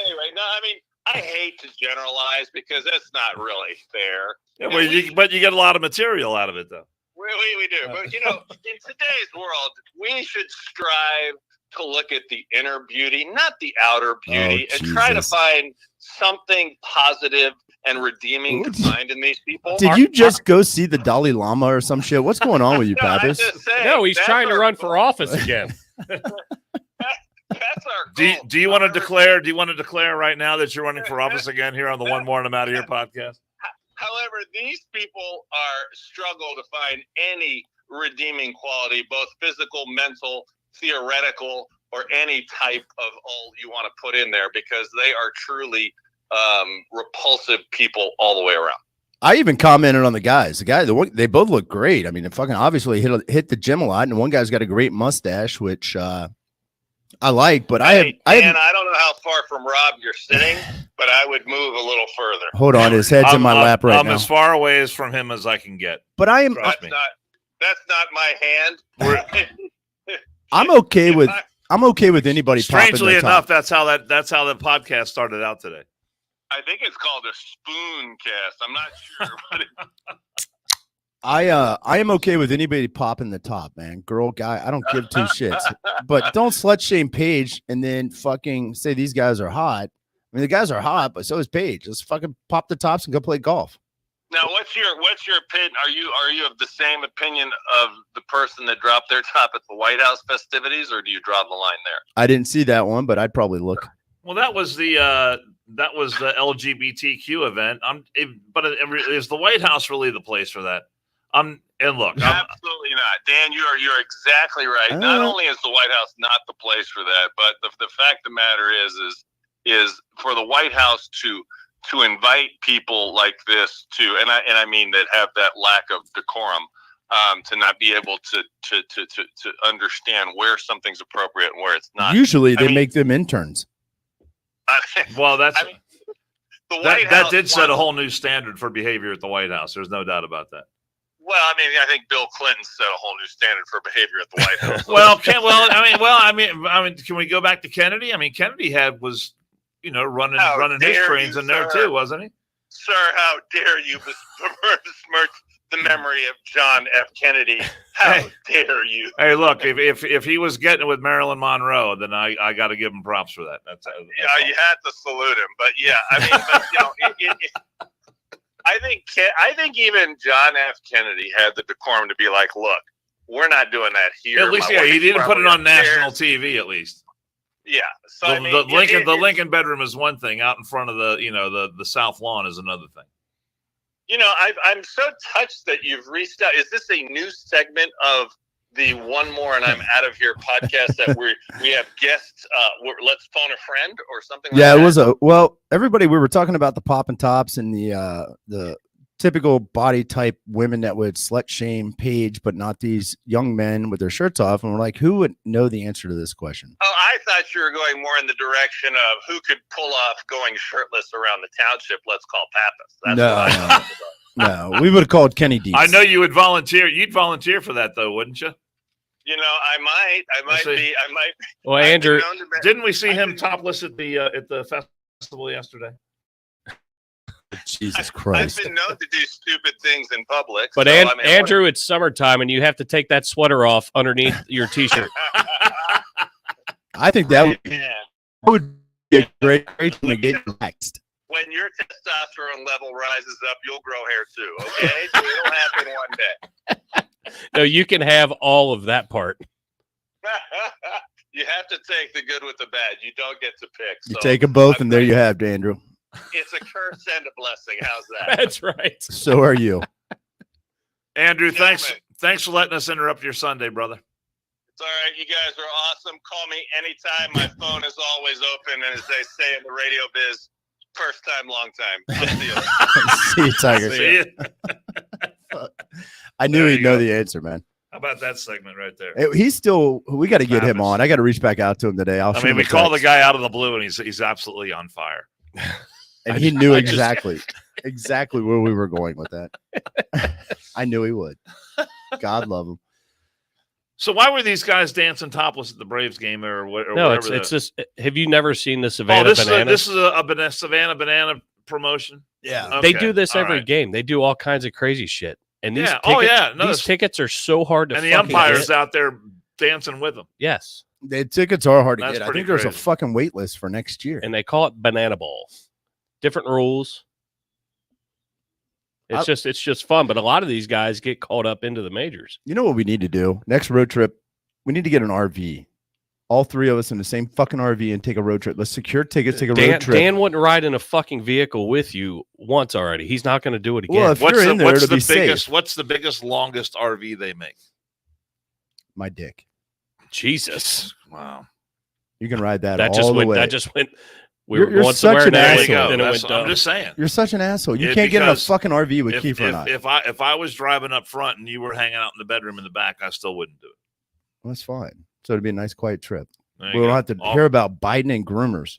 anyway, no, I mean, I hate to generalize because that's not really fair. Yeah, but you get a lot of material out of it, though. We do. But, you know, in today's world, we should strive to look at the inner beauty, not the outer beauty, and try to Jesus. find something positive and redeeming to find in these people. Did you just go see the Dalai Lama or some shit? What's going on with you, No, I'm Pappas? just saying, No, he's that's trying to our run for goal. office again. That's our goal. Do you want to declare? Do you want to declare right now that you're running for office again here on the One More and I'm Out of Here podcast? However, these people struggle to find any redeeming quality, both physical, mental, theoretical, or any type of all you want to put in there, because they are truly repulsive people all the way around. I even commented on the guys. They both look great. I mean, it fucking obviously hit the gym a lot, and one guy's got a great mustache, which I like. But I don't know how far from Rob you're sitting, but I would move a little further. hold on, his head's in my lap right I'm now. as far away as from him as I can get. But I am. Trust me. That's not my hand. I'm okay with. I'm okay with anybody. Strangely popping their enough, top. that's how the podcast started out today. I think it's called a spoon cast. I'm not sure. But I am okay with anybody popping the top, man. Girl, guy, I don't give two shits. But don't slut shame Paige and then fucking say these guys are hot. I mean, the guys are hot, but so is Paige. Let's fucking pop the tops and go play golf. Now, what's your opinion? Are you of the same opinion of the person that dropped their top at the White House festivities, or do you draw the line there? I didn't see that one, but I'd probably look. Well, that was the LGBTQ event. Is the White House really the place for that? And look, Absolutely not, Dan. You're exactly right. Not only is the White House not the place for that, but the fact of the matter is for the White House to invite people like this to, and I mean that have that lack of decorum, to not be able to understand where something's appropriate and where it's not. Usually they make them interns. well, that's the White House that did set a whole new standard for behavior at the White House. There's no doubt about that. Well, I mean, I think Bill Clinton set a whole new standard for behavior at the White House. Can we go back to Kennedy? I mean, Kennedy was running his trains in there too, wasn't he? Sir, how dare you besmirch the memory of John F. Kennedy? How dare you? Hey, look, if he was getting it with Marilyn Monroe, then I got to give him props for that. That's you had to salute him, but yeah, I mean, I think even John F. Kennedy had the decorum to be like, look, we're not doing that here. At least, he didn't put it on national TV. At least, yeah. So the Lincoln bedroom is one thing. Out in front of the South Lawn is another thing. I'm so touched that you've reached out. Is this a new segment of the One More and I'm Out of Here podcast that we have guests? Let's phone a friend or something. Yeah, like it was everybody. We were talking about the pop and tops and the typical body type women that would slut shame Paige, but not these young men with their shirts off. And we're like, who would know the answer to this question? Oh, I thought you were going more in the direction of who could pull off going shirtless around the township. Let's call Pappas. No, we would have called Kenny Dees. I know you would volunteer. You'd volunteer for that, though, wouldn't you? I might be. Well, Andrew, didn't we see him topless at the festival yesterday? Jesus Christ! I've been known to do stupid things in public. But Andrew, it's summertime, and you have to take that sweater off underneath your T-shirt. I think that would be a great thing to get relaxed. When your testosterone level rises up, you'll grow hair too. Okay, so it'll happen one day. No, you can have all of that part. You have to take the good with the bad. You don't get to pick. You take them both, and there you have, Andrew. It's a curse and a blessing. How's that? That's right. So are you, Andrew? Thanks for letting us interrupt your Sunday, brother. It's all right. You guys are awesome. Call me anytime. My phone is always open, and as they say in the radio biz, first time, long time. I'll see you. See you, Tiger. See you. I knew he'd know the answer, man. How about that segment right there? He's still. We got to get him on. I got to reach back out to him today. We call the guy out of the blue, and he's absolutely on fire. And he knew exactly where we were going with that. I knew he would. God love him. So why were these guys dancing topless at the Braves game or whatever? No, it's just. Have you never seen the Savannah Banana? This is a Savannah Banana promotion. Yeah, okay. They do this every game. They do all kinds of crazy shit. And these these tickets are so hard to. And the umpires out there dancing with them. Yes, the tickets are hard to get. I think there's a crazy. fucking wait list for next year, and they call it Banana Ball. Different rules. It's just fun, but a lot of these guys get caught up into the majors. You know what we need to do? Next road trip, we need to get an RV. All three of us in the same fucking RV and take a road trip. Let's secure tickets, take a road trip. Dan wouldn't ride in a fucking vehicle with you once already. He's not going to do it again. Well, if you're in there, it'll be safe. What's the biggest, longest RV they make? My dick. Jesus. Wow. You can ride that all the way. That just went. You're going somewhere. There you go. I'm just saying. You're such an asshole. You can't get in a fucking RV with Kiefer and I. If I was driving up front and you were hanging out in the bedroom in the back, I still wouldn't do it. Well, that's fine. So it'd be a nice, quiet trip. We We'll don't have to hear about Biden and groomers.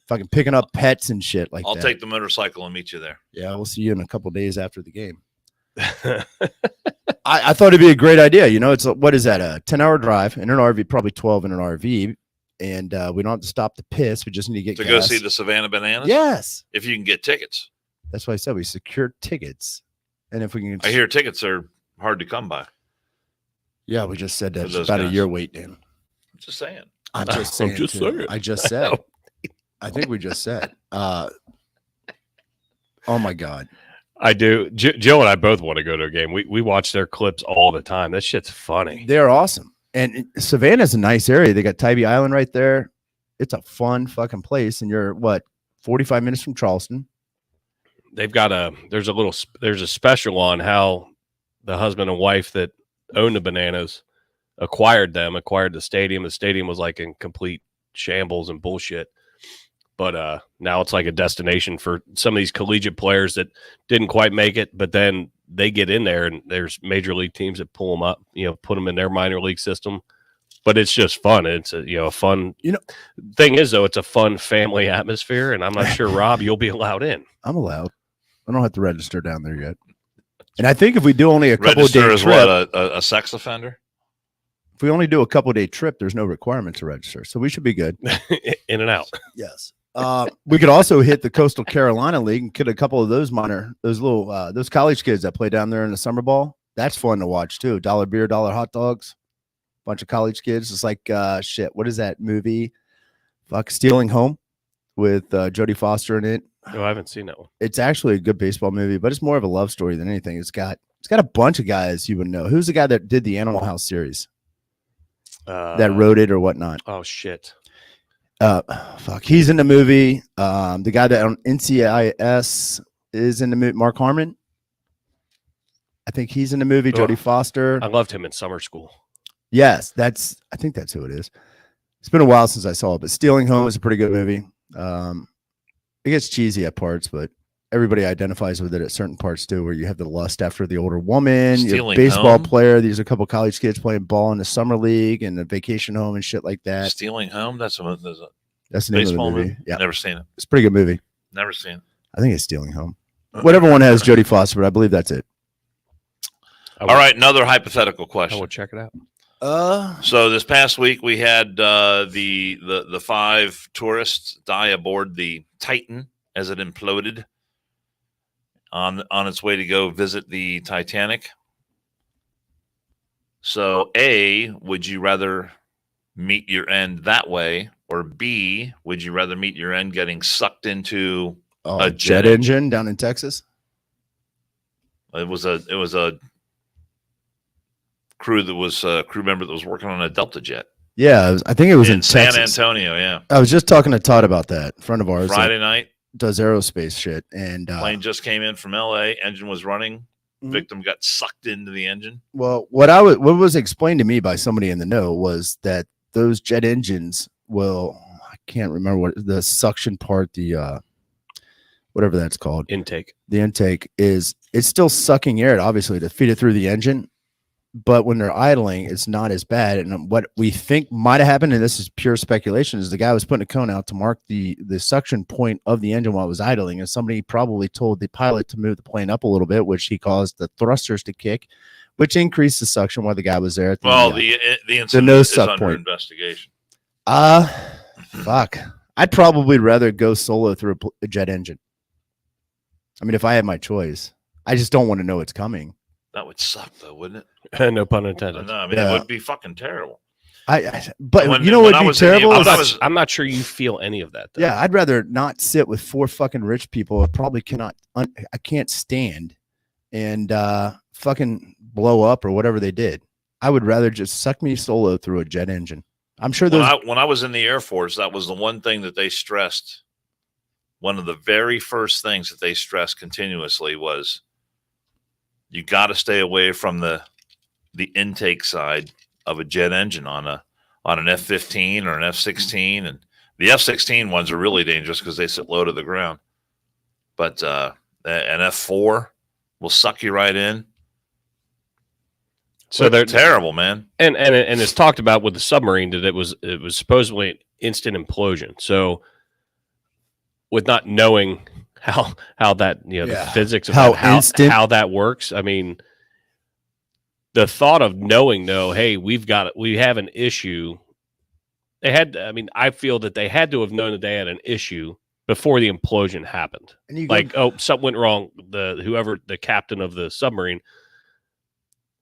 Fucking picking up pets and shit like that. I'll take the motorcycle and meet you there. Yeah, we'll see you in a couple of days after the game. I thought it'd be a great idea. It's what is that? A 10-hour drive in an RV, probably 12 in an RV. And we don't have to stop to piss. We just need to get gas. Go see the Savannah Bananas? Yes. If you can get tickets. That's why I said we secured tickets. And if we can, I hear tickets are hard to come by. yeah, we just said that For it's those about a guys. year wait, Dan. I'm just saying. I'm just saying. I just said. I think we just said. Oh my God. I do. Joe and I both want to go to a game. We watch their clips all the time. That shit's funny. They're awesome. And Savannah's a nice area. They got Tybee Island right there. It's a fun fucking place. And you're 45 minutes from Charleston. They've got there's a special on how the husband and wife that own the Bananas acquired the stadium. The stadium was like in complete shambles and bullshit. But now it's like a destination for some of these collegiate players that didn't quite make it, but then they get in there and there's major league teams that pull them up, put them in their minor league system. But it's just fun. It's a fun. Thing is though, it's a fun family atmosphere, and I'm not sure, Rob, you'll be allowed in. I'm allowed. I don't have to register down there yet. And I think if we do only a couple Register day as trip, what, a sex offender? if we only do a couple day trip, there's no requirement to register, so we should be good. In and out. Yes. We could also hit the Coastal Carolina League and get a couple of those those college kids that play down there in the summer ball. That's fun to watch too. $1 beer, $1 hot dogs. Bunch of college kids. It's like what is that movie? Stealing Home with Jodie Foster in it. Oh, I haven't seen that one. It's actually a good baseball movie, but it's more of a love story than anything. It's got a bunch of guys you would know. Who's the guy that did the Animal House series? That wrote it or whatnot? Oh shit. He's in the movie. The guy that on NCIS is in the movie, Mark Harmon. I think he's in the movie. Jodie Foster. I loved him in Summer School. Yes, I think that's who it is. It's been a while since I saw it, but Stealing Home is a pretty good movie. It gets cheesy at parts, but everybody identifies with it at certain parts too, where you have the lust after the older woman, Stealing baseball Home? player. There's a couple college kids playing ball in the summer league and the vacation home and shit like that. Stealing Home? That's a That's the name baseball of the movie. movie? Yeah, Never seen it. it's a pretty good movie. Never seen it. I think it's Stealing Home. Whatever one has Jodie Foster, but I believe that's it. All right, another hypothetical I question. will check it out. So this past week we had the 5 tourists die aboard the Titan as it imploded on its way to go visit the Titanic. So A, would you rather meet your end that way, or B, would you rather meet your end getting sucked into A jet engine down in Texas. it was a crew member that was working on a Delta jet Yeah, I think it was in San Texas. Antonio. Yeah, I was just talking to Todd about that. A friend of ours that Friday night. does aerospace shit, and Plane just came in from LA. Engine was running. Mhm. Victim got sucked into the engine. well, what was explained to me by somebody in the know was that those jet engines will, I can't remember what the suction part, the whatever that's called, Intake. the intake it's still sucking air, obviously, to feed it through the engine. But when they're idling, it's not as bad. And what we think might have happened, and this is pure speculation, is the guy was putting a cone out to mark the suction point of the engine while it was idling. And somebody probably told the pilot to move the plane up a little bit, which he caused the thrusters to kick, which increased the suction while the guy was there. At The incident nose is suck under point. investigation. Fuck. I'd probably rather go solo through a jet engine. I mean, if I had my choice, I just don't want to know it's coming. That would suck, though, wouldn't it? No pun intended. No, I mean, Yeah. it would be fucking terrible. But When- you know when what I would be was in the- terrible? I is- was- I'm not sure you feel any of that. Though. Yeah, I'd rather not sit with 4 fucking rich people I probably I can't stand and fucking blow up or whatever they did. I would rather just suck me solo through a jet engine. I'm sure When those. I was in the Air Force, that was the one thing that they stressed. One of the very first things that they stressed continuously was you got to stay away from the intake side of a jet engine on an F-15 or an F-16, and the F-16 ones are really dangerous because they sit low to the ground. But an F-4 will suck you right in. So they're terrible, man. and it's talked about with the submarine that it was supposedly an instant implosion. So with not knowing how that Yeah. the physics of How how instant- how that works, I mean, the thought of knowing though, hey, we have an issue. I feel that they had to have known that they had an issue before the implosion happened. And you Like, go, something went wrong. The captain of the submarine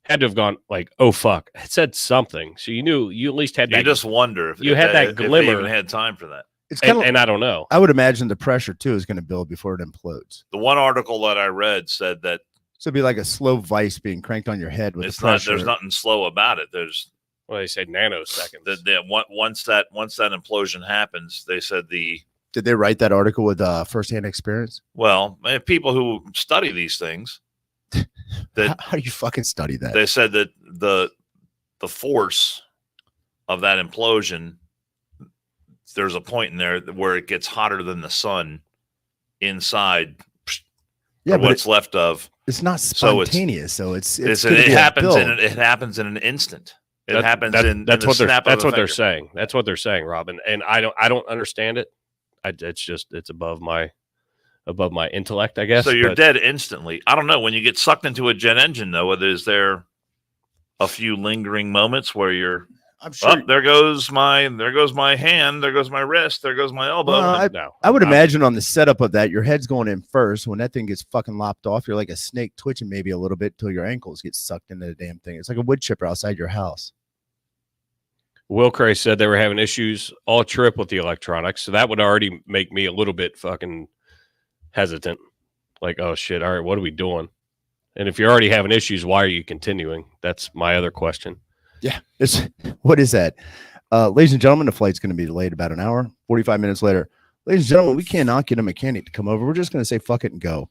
had to have gone like, oh fuck, it said something. So you at least had You that. just wonder if you had that if they glimmer. even had time for that. it's kind of. and I don't know. I would imagine the pressure too is going to build before it implodes. The one article that I read said that So it'd be like a slow vice being cranked on your head with it's the not. pressure. There's nothing slow about it. There's Well, they say nanoseconds. once that implosion happens, they said Did they write that article with firsthand experience? people who study these things How do you fucking study that? they said that the force of that implosion, there's a point in there where it gets hotter than the sun inside, yeah, or but what's left of. it's not So it's- spontaneous. So it's It happens in an instant. It happens in that's the what they're snap of that's a what they're finger. saying. That's what they're saying, Robin. And I don't understand it. It's above my intellect, I guess. So you're but dead instantly. I don't know. When you get sucked into a jet engine, though, is there a few lingering moments where you're, I'm sure. oh, there goes my hand, there goes my wrist, there goes my elbow. Well, no, I would I'm- imagine on the setup of that, your head's going in first. When that thing gets fucking lopped off, you're like a snake twitching maybe a little bit till your ankles get sucked into the damn thing. It's like a wood chipper outside your house. Will Cray said they were having issues all trip with the electronics, so that would already make me a little bit fucking hesitant. Like, oh shit, all right, what are we doing? And if you're already having issues, why are you continuing? That's my other question. Yeah. What is that? Ladies and gentlemen, the flight's going to be delayed about an hour, 45 minutes later. Ladies and gentlemen, we cannot get a mechanic to come over. We're just going to say fuck it and go.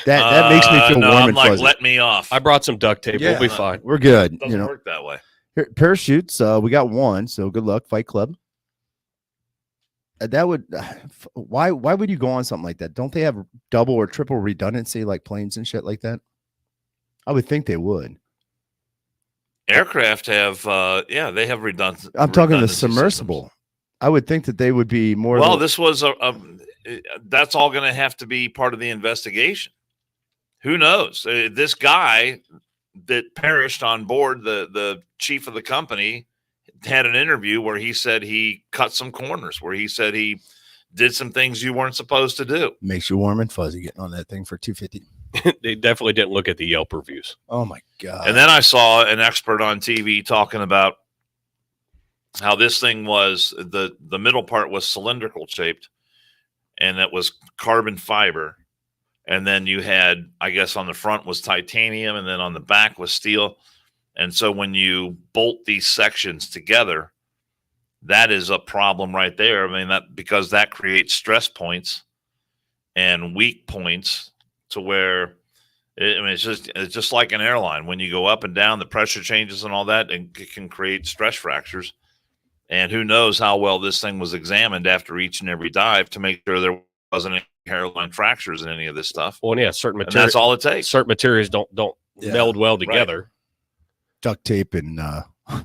That makes me feel no, warm I'm and like, fuzzy. let me off. I brought some duct tape. Yeah. We'll be fine. We're good. It doesn't work that way. Here, parachutes. We got one, so good luck, Fight Club. That would why would you go on something like that? Don't they have double or triple redundancy like planes and shit like that? I would think they would. Aircraft have, they have redundant. I'm talking the redundancy submersible. systems. I would think that they would be more. Well, this was that's all going to have to be part of the investigation. Who knows? This guy that perished on board, the chief of the company, had an interview where he said he cut some corners, where he said he did some things you weren't supposed to do. makes you warm and fuzzy getting on that thing for $250. They definitely didn't look at the Yelp reviews. Oh my god! And then I saw an expert on TV talking about how this thing was, the middle part was cylindrical shaped, and it was carbon fiber. And then you had, I guess, on the front was titanium, and then on the back was steel. And so when you bolt these sections together, that is a problem right there. I mean, because that creates stress points and weak points to where it's just like an airline. When you go up and down, the pressure changes and all that, and it can create stress fractures. And who knows how well this thing was examined after each and every dive to make sure there wasn't any hairline fractures in any of this stuff. Well, yeah, certain And materials. that's all it takes. Certain materials don't Yeah, meld well together. Duct tape and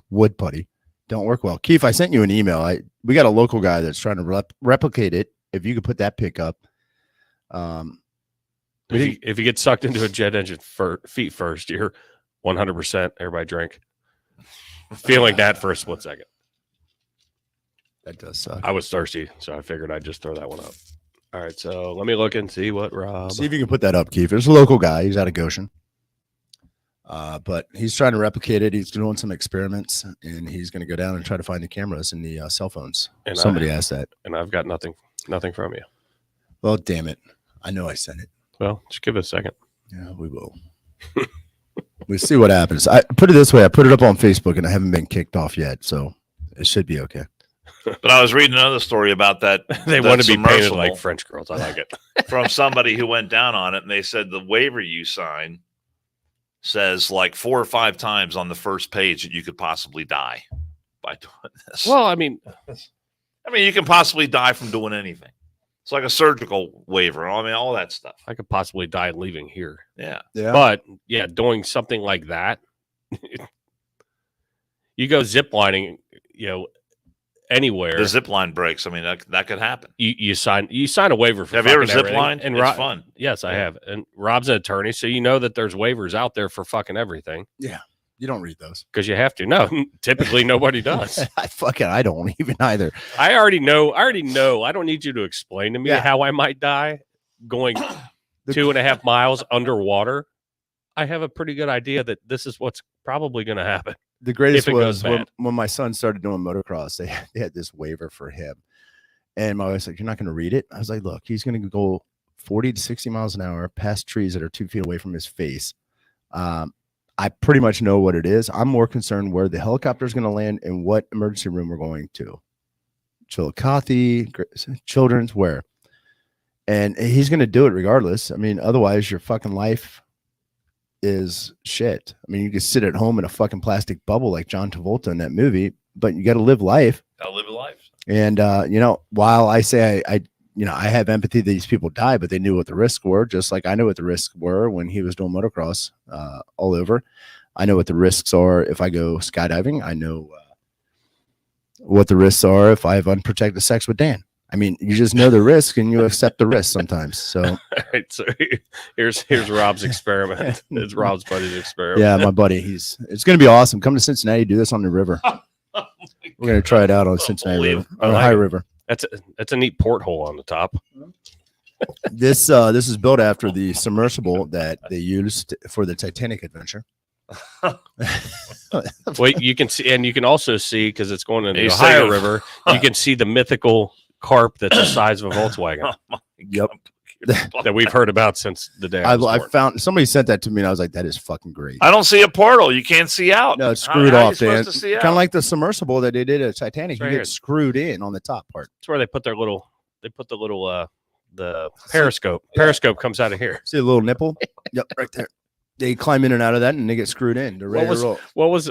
wood putty don't work well. Keith, I sent you an email. We got a local guy that's trying to replicate it. If you could put that pick up. If you get sucked into a jet engine feet first, you're 100%. Everybody drink. Feeling that for a split second. That does suck. I was thirsty, so I figured I'd just throw that one up. All right, so let me look and see what Rob. See if you can put that up, Keith. There's a local guy. He's out of Goshen. But he's trying to replicate it. He's doing some experiments, and he's going to go down and try to find the cameras in the cell phones. And Somebody asked that. And I've got nothing from you. Well, damn it. I know I sent it. Well, just give it a second. Yeah, we will. We'll see what happens. I put it this way. I put it up on Facebook, and I haven't been kicked off yet, so it should be okay. But I was reading another story about that. They that want to be painted submersible like French girls. I like it. from somebody who went down on it, and they said the waiver you sign says like 4 or 5 times on the first page that you could possibly die by doing this. Well, I mean, you can possibly die from doing anything. It's like a surgical waiver. I mean, all that stuff. I could possibly die leaving here. Yeah. Yeah. But yeah, doing something like that, you go ziplining, anywhere. The zip line breaks. I mean, that could happen. You sign a waiver for. Have you ever fucking everything. ziplined? And It's fun. Yes, I Yeah. have. And Rob's an attorney, so you know that there's waivers out there for fucking everything. Yeah. You don't read those. because you have to. No, typically nobody does. I don't even either. I already know. I don't need you to explain to me Yeah. how I might die going 2.5 miles underwater. I have a pretty good idea that this is what's probably going to happen. The greatest If it goes was when, bad. when my son started doing motocross, they had this waiver for him. And my wife's like, "You're not going to read it?" I was like, "Look, he's going to go 40 to 60 miles an hour past trees that are 2 feet away from his face. I pretty much know what it is. I'm more concerned where the helicopter is going to land and what emergency room we're going to. Chillicothe, Children's, where? And he's going to do it regardless. I mean, otherwise your fucking life is shit. I mean, you can sit at home in a fucking plastic bubble like John Travolta in that movie, but you got to live life. Gotta live a life. And while I say I have empathy that these people die, but they knew what the risks were, just like I knew what the risks were when he was doing motocross all over. I know what the risks are if I go skydiving. I know what the risks are if I have unprotected sex with Dan. I mean, you just know the risk and you accept the risk sometimes. So All right, so here's Rob's experiment. It's Rob's buddy's experiment. yeah, my buddy, it's going to be awesome. Come to Cincinnati, do this on the river. We're going to try it out on Cincinnati River, I on like High it. River. That's a neat porthole on the top. This is built after the submersible that they used for the Titanic adventure. Well, you can see, and you can also see because it's going in the He's Ohio saying- River. You can see the mythical carp that's the size of a Volkswagen Yep. that we've heard about since the day I was I born. found somebody sent that to me and I was like, that is fucking great. I don't see a portal. You can't see out. No, it's How- screwed how are you off, Dan. supposed to see Kind out? of like the submersible that they did at Titanic. It's You right get here. screwed in on the top part. That's where they put the little the periscope. Periscope comes out of here. See a little nipple? Yep, right there. They climb in and out of that and they get screwed in. They're ready What to roll.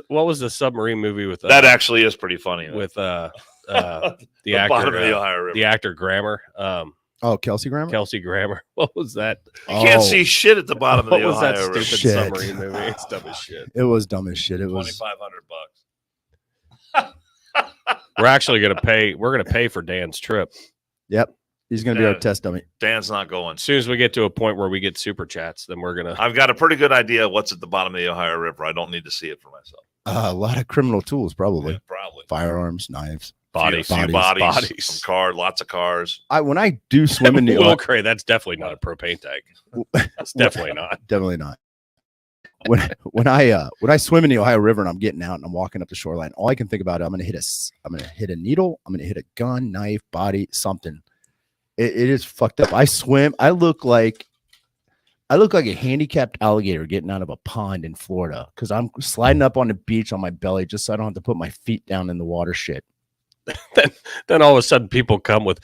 What was the submarine movie with That actually is pretty funny. though. with the the actor bottom of the Ohio River. the actor Grammer Oh, Kelsey Grammer? Kelsey Grammer. What was that? You can't Oh, see shit at the bottom of What the was that Ohio River. stupid Shit. submarine movie? It's dumb as shit. It was dumb as shit. It was. $2,500. We're actually gonna pay. We're gonna pay for Dan's trip Yep. He's going to be our Yeah. test dummy. Dan's not going. as soon as we get to a point where we get super chats. Then we're gonna. I've got a pretty good idea what's at the bottom of the Ohio River. I don't need to see it for myself. A lot of criminal tools, probably. Yeah, probably. Firearms, knives. Bodies. Few bodies, Bodies. some cars, lots of cars. When I do swim in the Will Cray, that's definitely not a propane tank. It's definitely not. Definitely not. When I swim in the Ohio River and I'm getting out and I'm walking up the shoreline, all I can think about I'm gonna hit a needle, I'm gonna hit a gun, knife, body, something. It is fucked up. I swim. I look like a handicapped alligator getting out of a pond in Florida because I'm sliding up on the beach on my belly just so I don't have to put my feet down in the water shit. Then all of a sudden people come with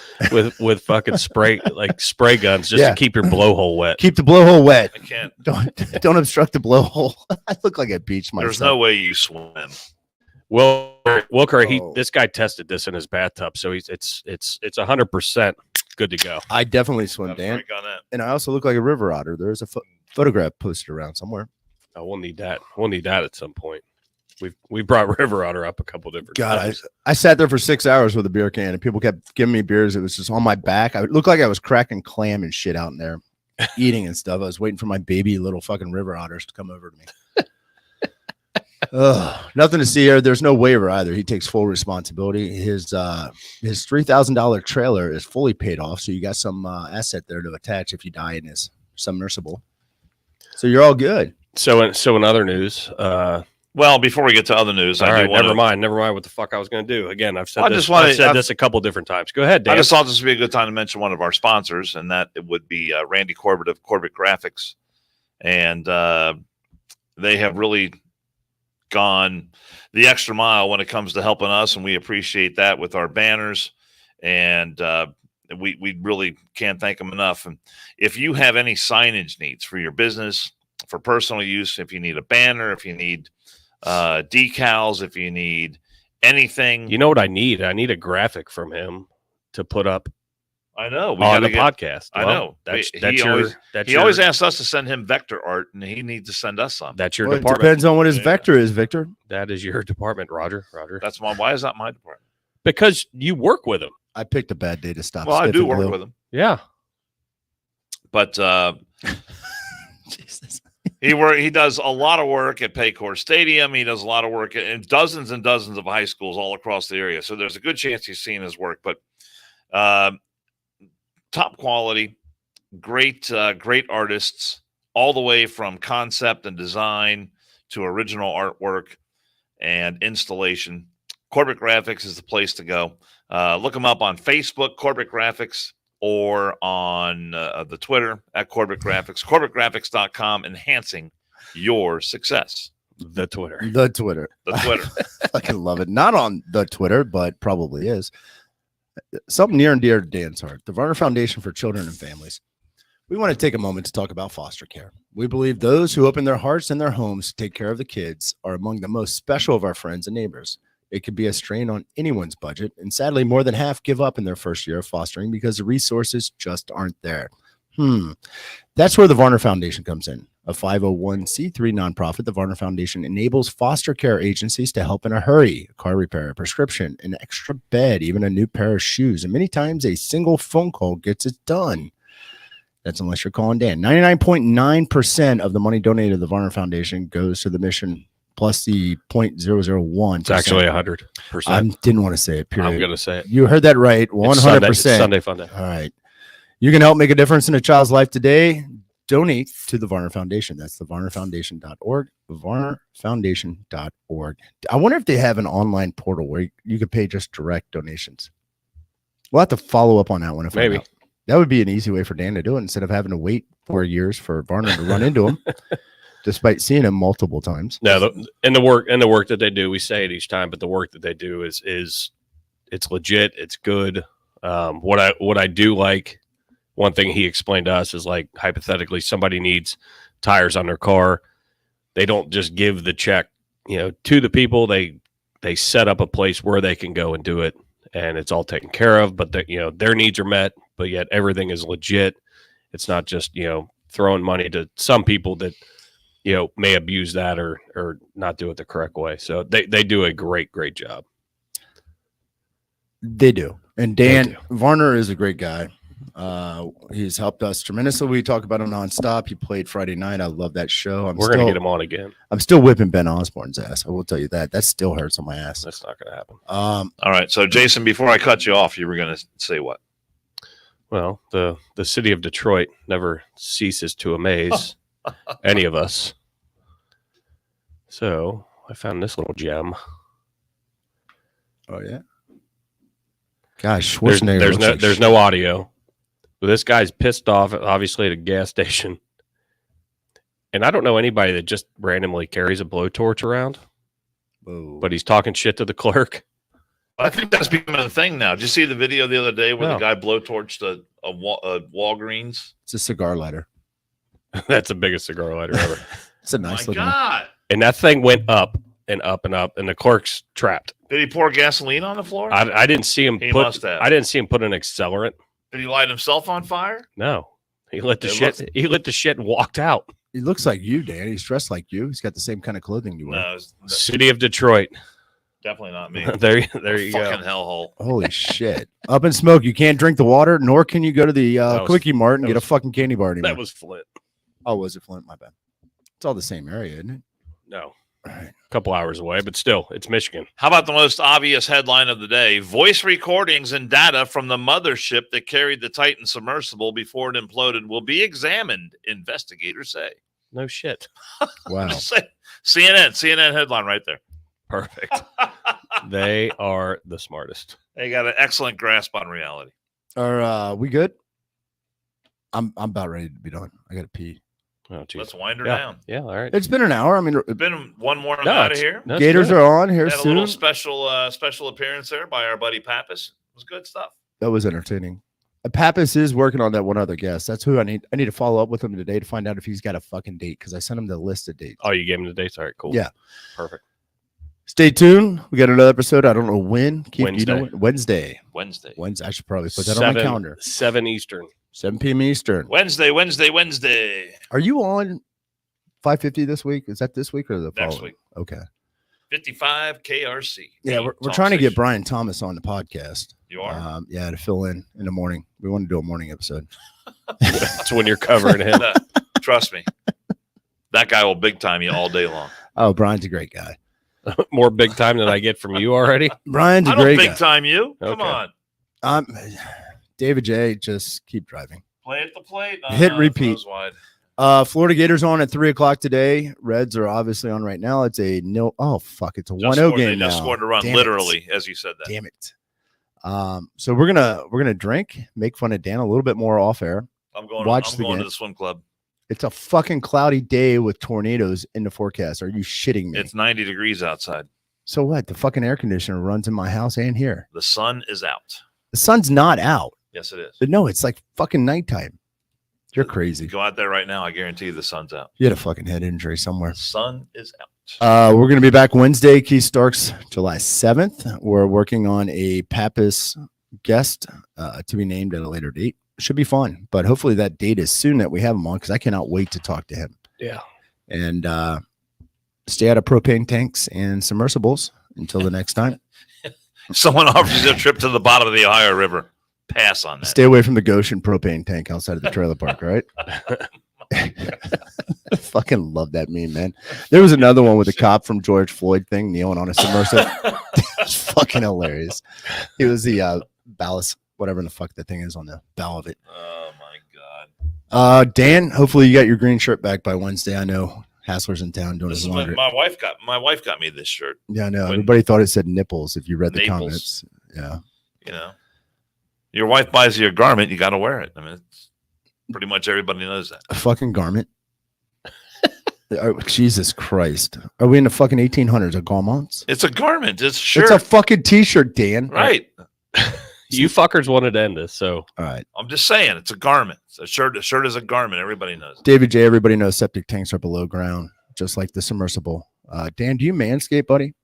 fucking spray guns just Yeah. to keep your blowhole wet. Keep the blowhole wet. I can't. Don't obstruct the blowhole. I look like a beach myself. There's no way you swim. Wilker, Oh. this guy tested this in his bathtub, so it's 100% good to go. I definitely swim, Got a Dan. freak on that. And I also look like a river otter. There's a photograph posted around somewhere. Oh, we'll need that. We'll need that at some point. We brought River Otter up a couple different God, times. I sat there for 6 hours with a beer can and people kept giving me beers. It was just on my back. I looked like I was cracking clam and shit out in there, eating and stuff. I was waiting for my baby little fucking river otters to come over to me. Ugh, nothing to see here. There's no waiver either. He takes full responsibility. His $3,000 trailer is fully paid off, so you got some asset there to attach if you die in his submersible. So you're all good. So in other news, Well, before we get to other news, all I right, do wanna- never mind what the fuck I was going to do. Again, I've said I this. just wanna- I've said I- this a couple different times. Go ahead, Dan. I just thought this would be a good time to mention one of our sponsors, and that it would be Randy Corbett of Corbett Graphics. And they have really gone the extra mile when it comes to helping us, and we appreciate that with our banners. And we really can't thank them enough. And if you have any signage needs for your business, for personal use, if you need a banner, if you need decals, if you need anything, You know what I need? I need a graphic from him to put up I know we on gotta the podcast. I Well, know. That's He that's always- your He always asks us to send him vector art, and he needs to send us some. that's your Well, it department. depends on what his Yeah. vector is, Victor. That is your department, Roger. That's why is that my department? Because you work with him. I picked a bad day to stop. Well, I Stiff do and work Blue. with him, Yeah. but Jesus. He does a lot of work at Paycor Stadium. He does a lot of work in dozens and dozens of high schools all across the area. So there's a good chance he's seen his work. But top quality, great artists, all the way from concept and design to original artwork and installation. Corbett Graphics is the place to go. Look them up on Facebook, Corbett Graphics, or on the Twitter at Corbett Graphics. CorbettGraphics.com, enhancing your success. The Twitter. The Twitter. The Twitter. I fucking love it. Not on the Twitter, but probably is. Something near and dear to Dan's heart. The Varner Foundation for Children and Families. We want to take a moment to talk about foster care. We believe those who open their hearts and their homes to take care of the kids are among the most special of our friends and neighbors. It could be a strain on anyone's budget, and sadly, more than half give up in their first year of fostering because the resources just aren't there. That's where the Varner Foundation comes in. A 501c3 nonprofit, the Varner Foundation enables foster care agencies to help in a hurry: a car repair, a prescription, an extra bed, even a new pair of shoes. And many times a single phone call gets it done. That's unless you're calling Dan. 99.9% of the money donated to the Varner Foundation goes to the mission, plus the 0.001. It's actually 100%. I didn't want to say it, period. I'm going to say it. You heard that right. 100%. It's Sunday Fun Day. All right. You can help make a difference in a child's life today. Donate to the Varner Foundation. That's the varnerfoundation.org. varnerfoundation.org. I wonder if they have an online portal where you could pay just direct donations. We'll have to follow up on that one. Maybe. That would be an easy way for Dan to do it instead of having to wait 4 years for Varner to run into him, despite seeing him multiple times. No, the work that they do, we say it each time, but the work that they do is it's legit. It's good. What I do like, one thing he explained to us is, like, hypothetically, somebody needs tires on their car. They don't just give the check, to the people. They set up a place where they can go and do it, and it's all taken care of. But their needs are met, but yet everything is legit. It's not just throwing money to some people that may abuse that or not do it the correct way. So they do a great job. They do. And Dan Varner is a great guy. He's helped us tremendously. We talk about him nonstop. He played Friday night. I love that show. We're going to get him on again. I'm still whipping Ben Osborne's ass. I will tell you that. That still hurts on my ass. That's not going to happen. All right. So, Jason, before I cut you off, you were going to say what? Well, the city of Detroit never ceases to amaze any of us. So I found this little gem. Oh, yeah. Gosh, Schwarzenegger. There's no audio. But this guy's pissed off, obviously, at a gas station. And I don't know anybody that just randomly carries a blowtorch around. Whoa. But he's talking shit to the clerk. I think that's becoming a thing now. Did you see the video the other day where the guy blowtorched a Walgreens? It's a cigar lighter. That's the biggest cigar lighter ever. It's a nice looking. God. And that thing went up and up and up, and the clerk's trapped. Did he pour gasoline on the floor? I didn't see him. Must have. I didn't see him put an accelerant. Did he light himself on fire? No, he lit the shit. He lit the shit and walked out. He looks like you, Dan. He's dressed like you. He's got the same kind of clothing you wear. No, City of Detroit. Definitely not me. there you go. Fucking hellhole. Holy shit! Up in smoke. You can't drink the water, nor can you go to the Quickie Mart and get a fucking candy bar anymore. That was Flint. Oh, was it Flint? My bad. It's all the same area, isn't it? No. A couple hours away, but still, it's Michigan. How about the most obvious headline of the day? Voice recordings and data from the mothership that carried the Titan submersible before it imploded will be examined, investigators say. No shit. Wow. CNN headline right there. Perfect. They are the smartest. They got an excellent grasp on reality. Are we good? I'm about ready to be done. I got to pee. Oh, geez. Let's wind her down. Yeah, all right. It's been an hour. I mean, It's been one more out of here. Gators are on here Had a soon. little special appearance there by our buddy Pappas. It was good stuff. That was entertaining. Pappas is working on that one other guest. That's who I need. I need to follow up with him today to find out if he's got a fucking date because I sent him the list of dates. Oh, you gave him the dates? All right, cool. Yeah. Perfect. Stay tuned. We got another episode. I don't know when. Keith, Wednesday. Do you know when? Wednesday. Wednesday. I should probably put that on my calendar. 7 Eastern. 7 p.m. Eastern. Wednesday. Are you on 550 this week? Is that this week or the Next following? week. Okay. 55 KRC. Yeah, we're trying to get Brian Thomas on the podcast. You are? Yeah, to fill in the morning. We want to do a morning episode. That's when you're covering him. Trust me. That guy will big time you all day long. Oh, Brian's a great guy. More big time than I get from you already. Brian's a I don't great big guy. time you. Come Okay. on. David J, just keep driving. Play at the plate. Hit repeat. throws wide. Florida Gators on at 3:00 today. Reds are obviously on right now. It's a nil. Oh fuck! It's a 1-0 They game now. just scored a run, Damn it. literally, as you said that. Damn it. So we're gonna drink, make fun of Dan a little bit more off air. I'm going. Watch I'm the going to game. the swim club. It's a fucking cloudy day with tornadoes in the forecast. Are you shitting me? It's 90 degrees outside. So what? The fucking air conditioner runs in my house and here. The sun is out. The sun's not out. Yes, it is. But no, it's like fucking nighttime. You're crazy. Go out there right now. I guarantee you the sun's out. You had a fucking head injury somewhere. The sun is out. We're going to be back Wednesday. Keith Starks, July 7th. We're working on a Pappas guest to be named at a later date. Should be fun, but hopefully that date is soon that we have him on because I cannot wait to talk to him. Yeah. And stay out of propane tanks and submersibles until the next time. Someone offers you a trip to the bottom of the Ohio River. Pass on that. Stay away from the Goshen propane tank outside of the trailer park, right? I fucking love that meme, man. There was another one with a cop from George Floyd thing kneeling on a submersible. It's fucking hilarious. He was the ballast, whatever the fuck that thing is on the bow of it. Oh my God. Dan, hopefully you got your green shirt back by Wednesday. I know Hassler's in town doing This his is what laundry. my wife got me this shirt. Yeah, I know. when- Everybody thought it said nipples if you read the Naples. comments. Yeah. You know, your wife buys you a garment, you got to wear it. I mean, it's pretty much everybody knows that. A fucking garment. Oh, Jesus Christ. Are we in the fucking 1800s? A garment? It's a garment. It's a shirt. It's a fucking t-shirt, Dan. right. You fuckers wanted to end this, so All right. I'm just saying, it's a garment. A shirt is a garment. Everybody knows. David J, everybody knows septic tanks are below ground, just like the submersible. Dan, do you manscape, buddy?